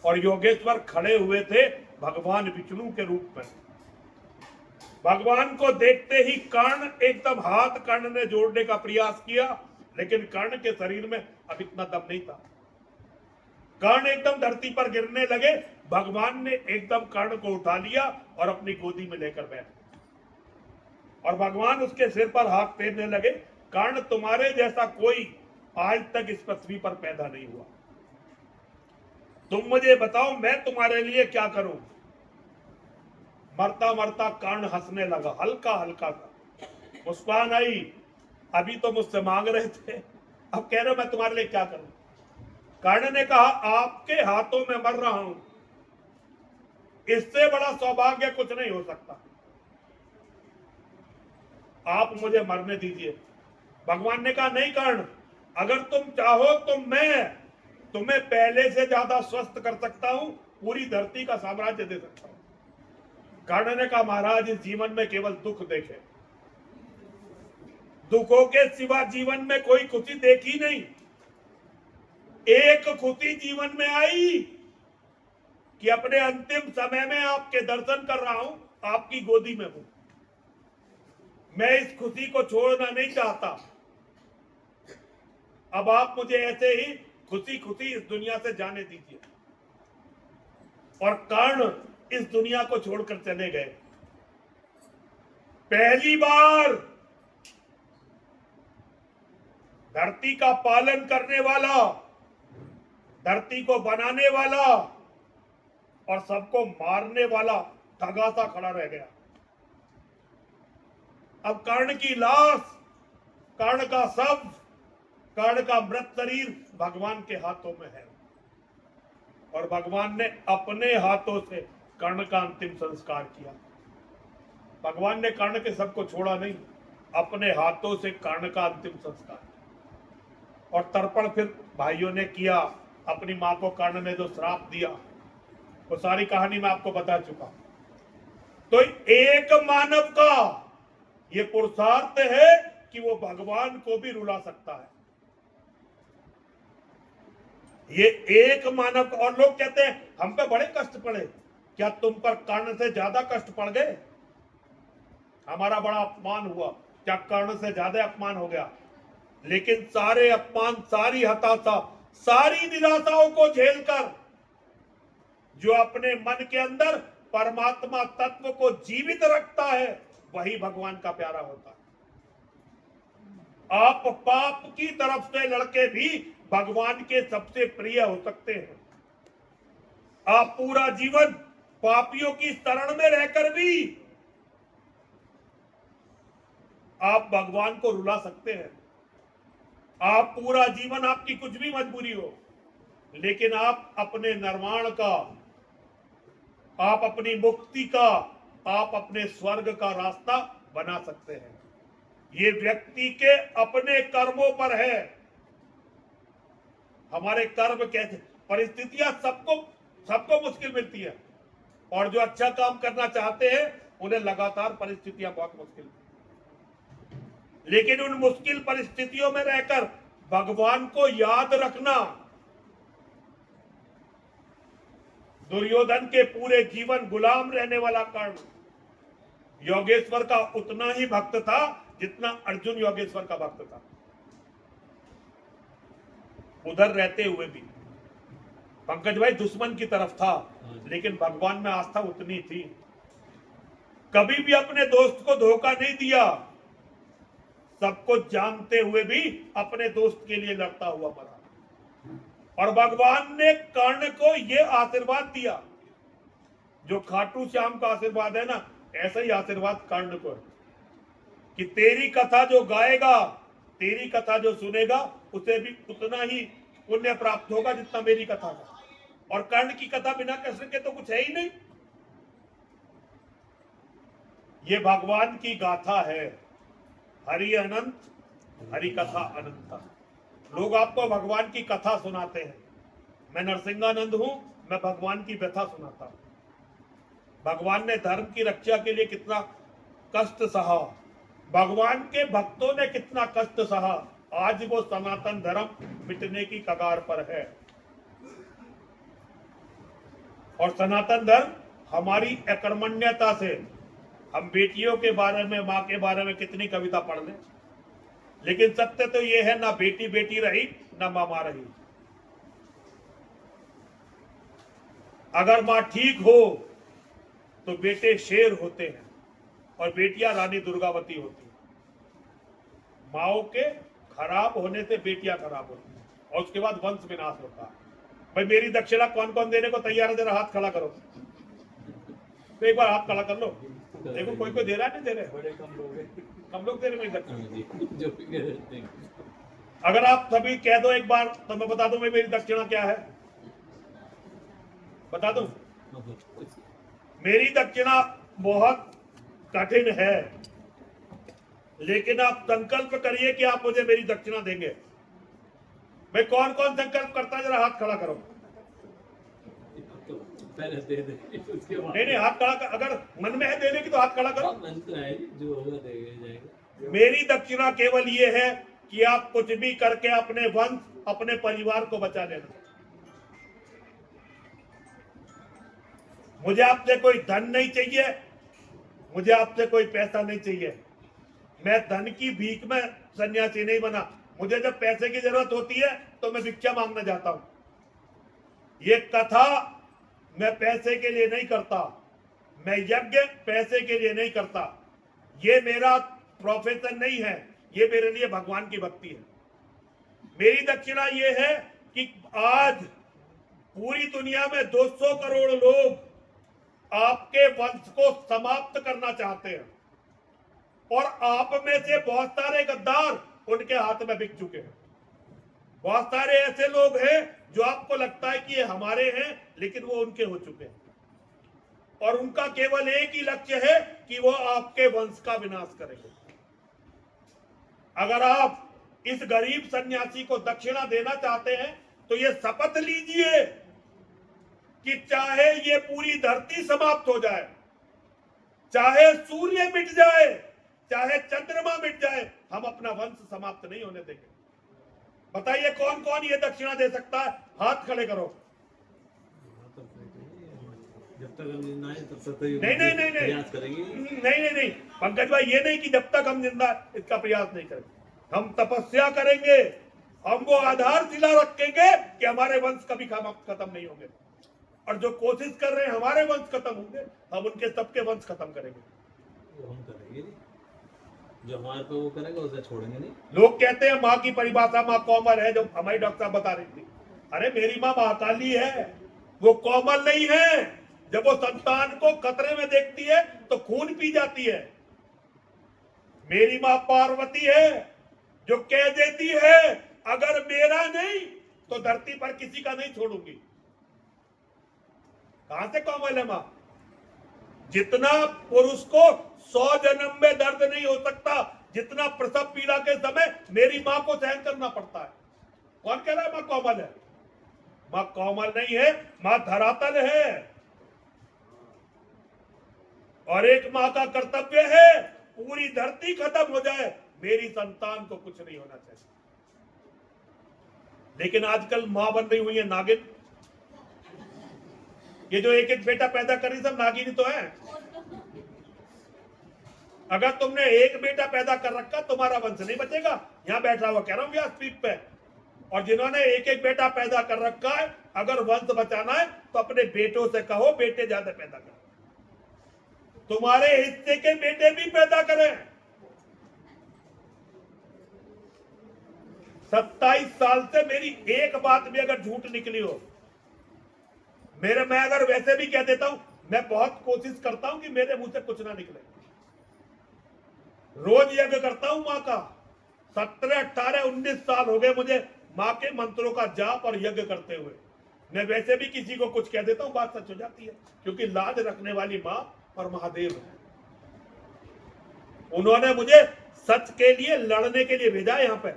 और योगेश्वर खड़े हुए थे भगवान विष्णु के रूप में। भगवान को देखते ही कर्ण एकदम हाथ कर्ण ने जोड़ने का प्रयास किया, लेकिन कर्ण के शरीर में अब इतना दम नहीं था। कर्ण एकदम धरती पर गिरने लगे। भगवान ने एकदम कर्ण को उठा लिया और अपनी गोदी में लेकर बैठ गए और भगवान उसके सिर पर हाथ फेरने लगे। कर्ण, तुम्हारे जैसा कोई आज तक इस पृथ्वी पर पैदा नहीं हुआ, तुम मुझे बताओ मैं तुम्हारे लिए क्या करूं। मरता मरता कर्ण हंसने लगा, हल्का हल्का सा मुस्कान आई। अभी तो मुझसे मांग रहे थे, अब कह रहे हो मैं तुम्हारे लिए क्या करूं। कर्ण ने कहा, आपके हाथों में मर रहा हूं, इससे बड़ा सौभाग्य कुछ नहीं हो सकता, आप मुझे मरने दीजिए। भगवान ने कहा, नहीं कर्ण, अगर तुम चाहो तो मैं तुम्हें पहले से ज्यादा स्वस्थ कर सकता हूं, पूरी धरती का साम्राज्य दे सकता हूं। कर्ण ने कहा, महाराज इस जीवन में केवल दुख देखे, दुखों के सिवा जीवन में कोई खुशी देखी नहीं। एक खुशी जीवन में आई कि अपने अंतिम समय में आपके दर्शन कर रहा हूं, आपकी गोदी में हूं। मैं इस खुशी को छोड़ना नहीं चाहता। अब आप मुझे ऐसे ही खुशी खुशी इस दुनिया से जाने दीजिए। और कर्ण इस दुनिया को छोड़कर चले गए। पहली बार धरती का पालन करने वाला, धरती को बनाने वाला और सबको मारने वाला ठगा सा खड़ा रह गया। अब कर्ण की लाश, कर्ण का शव, कर्ण का मृत शरीर भगवान के हाथों में है और भगवान ने अपने हाथों से कर्ण का अंतिम संस्कार किया। भगवान ने कर्ण के शव को छोड़ा नहीं, अपने हाथों से कर्ण का अंतिम संस्कार। और तर्पण फिर भाइयों ने किया। अपनी मां को कर्ण ने जो श्राप दिया, वो सारी कहानी मैं आपको बता चुका। तो एक मानव का ये पुरुषार्थ है कि वो भगवान को भी रुला सकता है। ये एक मानव का। और लोग कहते हैं हम पे बड़े कष्ट पड़े, क्या तुम पर कर्ण से ज्यादा कष्ट पड़ गए? हमारा बड़ा अपमान हुआ, क्या कर्ण से ज्यादा अपमान हो गया? लेकिन सारे अपमान, सारी हताशा, सारी निराशाओं को झेलकर जो अपने मन के अंदर परमात्मा तत्व को जीवित रखता है, वही भगवान का प्यारा होता है। आप पाप की तरफ से लड़के भी भगवान के सबसे प्रिय हो सकते हैं। आप पूरा जीवन पापियों की शरण में रहकर भी आप भगवान को रुला सकते हैं। आप पूरा जीवन, आपकी कुछ भी मजबूरी हो, लेकिन आप अपने निर्माण का, आप अपनी मुक्ति का, आप अपने स्वर्ग का रास्ता बना सकते हैं। ये व्यक्ति के अपने कर्मों पर है। हमारे कर्म कैसे, परिस्थितियां सबको सबको मुश्किल मिलती है, और जो अच्छा काम करना चाहते हैं उन्हें लगातार परिस्थितियां बहुत मुश्किल, लेकिन उन मुश्किल परिस्थितियों में रहकर भगवान को याद रखना। दुर्योधन के पूरे जीवन गुलाम रहने वाला कर्ण योगेश्वर का उतना ही भक्त था जितना अर्जुन योगेश्वर का भक्त था। उधर रहते हुए भी पंकज भाई दुश्मन की तरफ था, लेकिन भगवान में आस्था उतनी थी। कभी भी अपने दोस्त को धोखा नहीं दिया, सबको जानते हुए भी अपने दोस्त के लिए लड़ता हुआ मरा। और भगवान ने कर्ण को यह आशीर्वाद दिया, जो खाटू श्याम का आशीर्वाद है ना, ऐसा ही आशीर्वाद कर्ण को है कि तेरी कथा जो गाएगा, तेरी कथा जो सुनेगा, उसे भी उतना ही पुण्य प्राप्त होगा जितना मेरी कथा का। और कर्ण की कथा बिना कृष्ण के तो कुछ है ही नहीं। ये भगवान की गाथा है, हरि अनंत, हरि कथा अनंता। लोग आपको भगवान की कथा सुनाते हैं, मैं नरसिंहानंद हूं, मैं भगवान की व्यथा सुनाता हूं। भगवान ने धर्म की रक्षा के लिए कितना कष्ट सहा, भगवान के भक्तों ने कितना कष्ट सहा, आज वो सनातन धर्म मिटने की कगार पर है। और सनातन धर्म हमारी अकर्मण्यता से, हम बेटियों के बारे में, मां के बारे में कितनी कविता पढ़ लें, लेकिन सत्य तो यह है, ना बेटी बेटी रही ना मामा रही। अगर मां ठीक हो तो बेटे शेर होते हैं और बेटियां रानी दुर्गावती होती हैं। माओ के खराब होने से बेटियां खराब होती हैं और उसके बाद वंश विनाश होता है। भाई मेरी दक्षिणा कौन कौन देने को तैयार है, जरा हाथ खड़ा करो। तो एक बार हाथ खड़ा कर लो, देखो कोई कोई दे रहा है, नहीं दे रहे, बड़े कम लोग हैं। कम लोग दे रहे मेरी दक्षिणा। जो भी कहते हैं। अगर आप सभी कह दो एक बार तो मैं बता दूं भाई मेरी दक्षिणा क्या है, बता दूं। मेरी दक्षिणा बहुत कठिन है, लेकिन आप संकल्प करिए कि आप मुझे मेरी दक्षिणा देंगे। भाई कौन कौन संकल्प करता है, जरा हाथ खड़ा करो। पहले दे दे, उसके बाद नहीं हाथ खड़ा कर, अगर मन में है देने की तो हाथ खड़ा करो। मन तो है, जो होगा देगा जाएगा। मेरी दक्षिणा केवल ये है कि आप कुछ भी करके अपने वंश, अपने परिवार को बचा लेना। मुझे आपसे कोई धन नहीं चाहिए, मुझे आपसे कोई पैसा नहीं चाहिए। मैं धन की भीख में सन्यासी नहीं बना। मुझे जब पैसे की जरूरत होती है तो मैं भिक्षा मांगने जाता हूं। ये कथा मैं पैसे के लिए नहीं करता, मैं यज्ञ पैसे के लिए नहीं करता। ये मेरा प्रोफेशन नहीं है, ये मेरे लिए भगवान की भक्ति है। मेरी दक्षिणा ये है कि आज पूरी दुनिया में 200 करोड़ लोग आपके वंश को समाप्त करना चाहते हैं, और आप में से बहुत सारे गद्दार उनके हाथ में बिक चुके हैं। बहुत सारे ऐसे लोग हैं जो आपको लगता है कि ये हमारे हैं, लेकिन वो उनके हो चुके हैं, और उनका केवल एक ही लक्ष्य है कि वो आपके वंश का विनाश करेंगे। अगर आप इस गरीब सन्यासी को दक्षिणा देना चाहते हैं तो ये शपथ लीजिए कि चाहे ये पूरी धरती समाप्त हो जाए, चाहे सूर्य मिट जाए, चाहे चंद्रमा मिट जाए, हम अपना वंश समाप्त नहीं होने देंगे। बताइए कौन कौन ये दक्षिणा दे सकता है, हाथ खड़े करो। जब तक हम जिंदा हैं तब तक तो ये नहीं नहीं नहीं नहीं प्रयास करेंगे। नहीं नहीं नहीं पंकज भाई, ये नहीं कि जब तक हम जिंदा हैं, इसका प्रयास नहीं करेंगे। हम तपस्या करेंगे, हम वो आधारशिला रखेंगे कि हमारे वंश कभी खत्म नहीं होंगे, और जो कोशिश कर रहे हैं हमारे वंश खत्म होंगे, हम उनके सबके वंश खत्म करेंगे। वो हम करेंगे, जो हमारे पे वो करेगा उसे छोड़ेंगे नहीं। लोग कहते हैं माँ की परिभाषा माँ कोमल है, जो हमारी डॉक्टर साहब बता रही थी। अरे मेरी माँ महाकाली है, वो कोमल नहीं है। जब वो संतान को खतरे में देखती है तो खून पी जाती है। मेरी माँ पार्वती है, जो कह देती है अगर मेरा नहीं तो धरती पर किसी का नहीं छोड़ूंगी। कहां से कोमल है मां? जितना पुरुष को 100 जन्म में दर्द नहीं हो सकता, जितना प्रसव पीड़ा के समय मेरी मां को सहन करना पड़ता है। कौन कह रहा है मां कोमल है? मां कोमल नहीं है, मां धरातल है। और एक मां का कर्तव्य है पूरी धरती खत्म हो जाए, मेरी संतान को कुछ नहीं होना चाहिए। लेकिन आजकल मां बन रही हुई है नागिन। ये जो एक एक बेटा पैदा कर रही सब नागिन ही तो है। अगर तुमने एक बेटा पैदा कर रखा तुम्हारा वंश नहीं बचेगा। यहां बैठा हुआ कह रहा हूं व्यासपीठ पे। और जिन्होंने एक एक बेटा पैदा कर रखा है, अगर वंश बचाना है तो अपने बेटों से कहो बेटे ज्यादा पैदा करें, तुम्हारे हिस्से के बेटे भी पैदा करें। 27 साल से मेरी एक बात भी अगर झूठ निकली हो, मैं अगर वैसे भी कह देता हूं, मैं बहुत कोशिश करता हूं कि मेरे मुंह से कुछ ना निकले। रोज यज्ञ करता हूं मां का। 17, 18, 19 साल हो गए मुझे मां के मंत्रों का जाप और यज्ञ करते हुए। मैं वैसे भी किसी को कुछ कह देता हूं, बात सच हो जाती है, क्योंकि लाज रखने वाली मां और महादेव है। उन्होंने मुझे सच के लिए लड़ने के लिए भेजा यहां पे,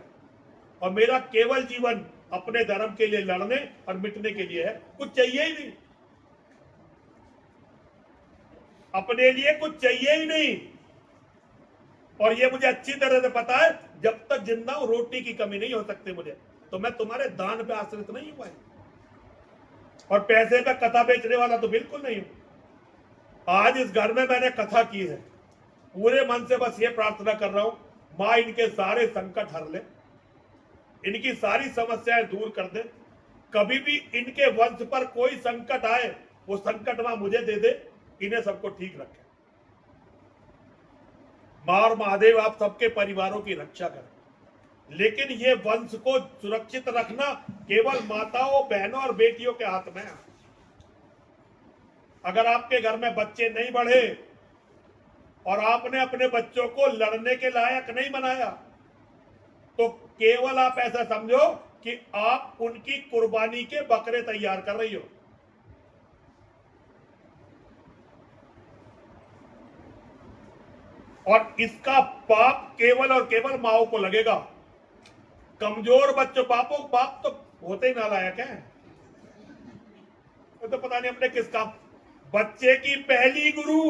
और मेरा केवल जीवन अपने धर्म के लिए लड़ने और मिटने के लिए है। कुछ चाहिए ही नहीं, अपने लिए कुछ चाहिए ही नहीं। और ये मुझे अच्छी तरह से पता है, जब तक जिंदा हूं रोटी की कमी नहीं हो सकती मुझे। तो मैं तुम्हारे दान पे आश्रित नहीं हुआ है, और पैसे पे कथा बेचने वाला तो बिल्कुल नहीं हूं। आज इस घर में मैंने कथा की है, पूरे मन से बस ये प्रार्थना कर रहा हूं, मां इनके सारे संकट हर ले, इनकी सारी समस्याएं दूर कर दे। कभी भी इनके वंश पर कोई संकट आए, वो संकट मां मुझे दे दे, इन्हें सबको ठीक रखे। मां और महादेव आप सबके परिवारों की रक्षा करें, लेकिन ये वंश को सुरक्षित रखना केवल माताओं, बहनों और बेटियों के हाथ में है। अगर आपके घर में बच्चे नहीं बढ़े और आपने अपने बच्चों को लड़ने के लायक नहीं बनाया, तो केवल आप ऐसा समझो कि आप उनकी कुर्बानी के बकरे तैयार कर रही हो। और इसका पाप केवल और केवल माओ को लगेगा। कमजोर बच्चों, बाप तो होते ही नालायक हैं, तो पता नहीं अपने किसका। बच्चे की पहली गुरु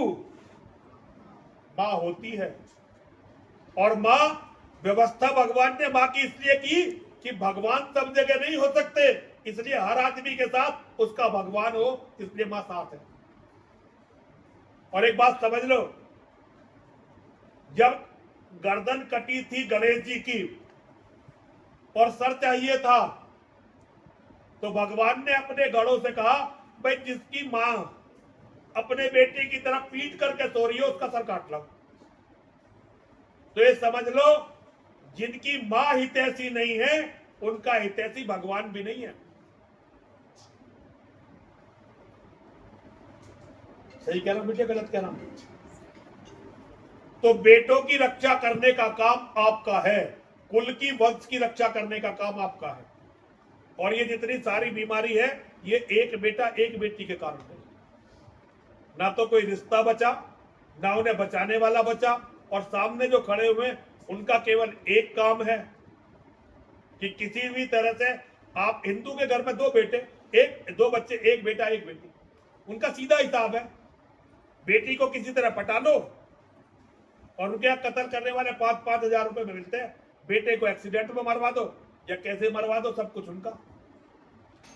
मां होती है, और मां व्यवस्था भगवान ने मां की इसलिए की कि भगवान सब जगह नहीं हो सकते, इसलिए हर आदमी के साथ उसका भगवान हो, इसलिए मां साथ है। और एक बात समझ लो, जब गर्दन कटी थी गणेश जी की और सर चाहिए था, तो भगवान ने अपने गणों से कहा, भाई जिसकी मां अपने बेटे की तरफ पीट करके सो रही हो उसका सर काट लो। तो ये समझ लो, जिनकी मां हितैषी नहीं है उनका हितैषी भगवान भी नहीं है। सही कह रहा हूं बेटे, गलत कह रहा हूं? तो बेटों की रक्षा करने का काम आपका है, कुल की वंश की रक्षा करने का काम आपका है। और ये जितनी सारी बीमारी है, ये एक बेटा एक बेटी के कारण है। ना तो कोई रिश्ता बचा, ना उन्हें बचाने वाला बचा, और सामने जो खड़े हुए उनका केवल एक काम है कि किसी भी तरह से आप, हिंदू के घर में दो बच्चे, एक बेटा एक बेटी, उनका सीधा हिसाब है, बेटी को किसी तरह पटा लो और उनके यहाँ कत्ल करने वाले 5-5 हजार रुपए में मिलते हैं, बेटे को एक्सीडेंट में मरवा दो या कैसे मरवा दो, सब कुछ उनका।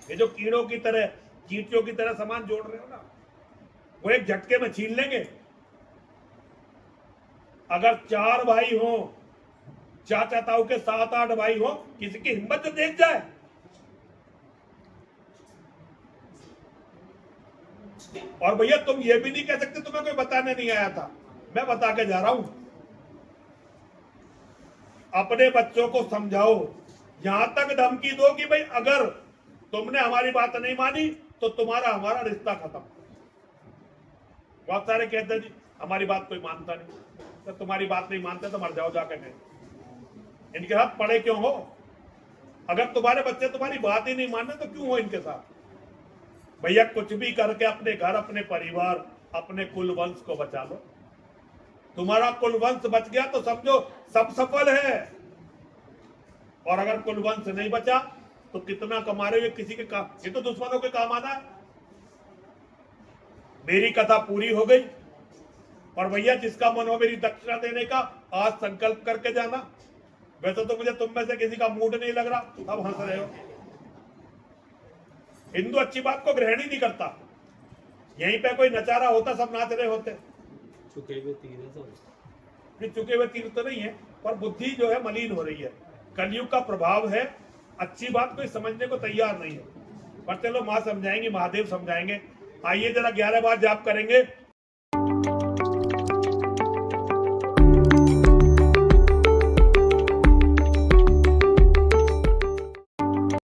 ये जो कीड़ों की तरह, चींटियों की तरह सामान जोड़ रहे हो ना, वो एक झटके में छीन लेंगे। अगर 4 भाई हो, चाचा ताऊ के 7-8 भाई हो, किसी की हिम्मत तो देख जाए। और भैया तुम ये भी नहीं कह सकते तुम्हें कोई बताने नहीं आया था, मैं बता के जा रहा हूं। अपने बच्चों को समझाओ, यहां तक धमकी दो कि भाई अगर तुमने हमारी बात नहीं मानी तो तुम्हारा हमारा रिश्ता खत्म। बहुत सारे कहते हैं जी हमारी बात कोई मानता नहीं, तो तुम्हारी बात नहीं मानते तो मर जाओ जाकर। नहीं, इनके साथ पड़े क्यों हो? अगर तुम्हारे बच्चे तुम्हारी बात ही नहीं माने तो क्यों हो इनके साथ। भैया कुछ भी करके अपने घर, अपने परिवार, अपने कुल वंश को बचा लो। तुम्हारा कुल वंश बच गया तो समझो सब सफल है। और अगर कुल वंश नहीं बचा तो कितना कमा रहे हो, ये किसी के काम, ये तो दुश्मनों के काम आना है। मेरी कथा पूरी हो गई। और भैया जिसका मन हो मेरी दक्षिणा देने का, आज संकल्प करके जाना। वैसे तो मुझे तुम में से किसी का मूड नहीं लग रहा, अब हंस रहे हो। हिंदू अच्छी बात को ग्रहण ही नहीं करता। यहीं पे कोई नचारा होता सब नाच रहे होते। चुके हुए तीर है सब। ये चुके हुए तीर तो नहीं है, पर बुद्धि जो है मलिन हो रही है। कलयुग का प्रभाव है। अच्छी बात कोई समझने को तैयार नहीं है। पर चलो माँ समझाएंगे, महादेव समझाएंगे। आइए जरा 11 बार जाप करेंगे।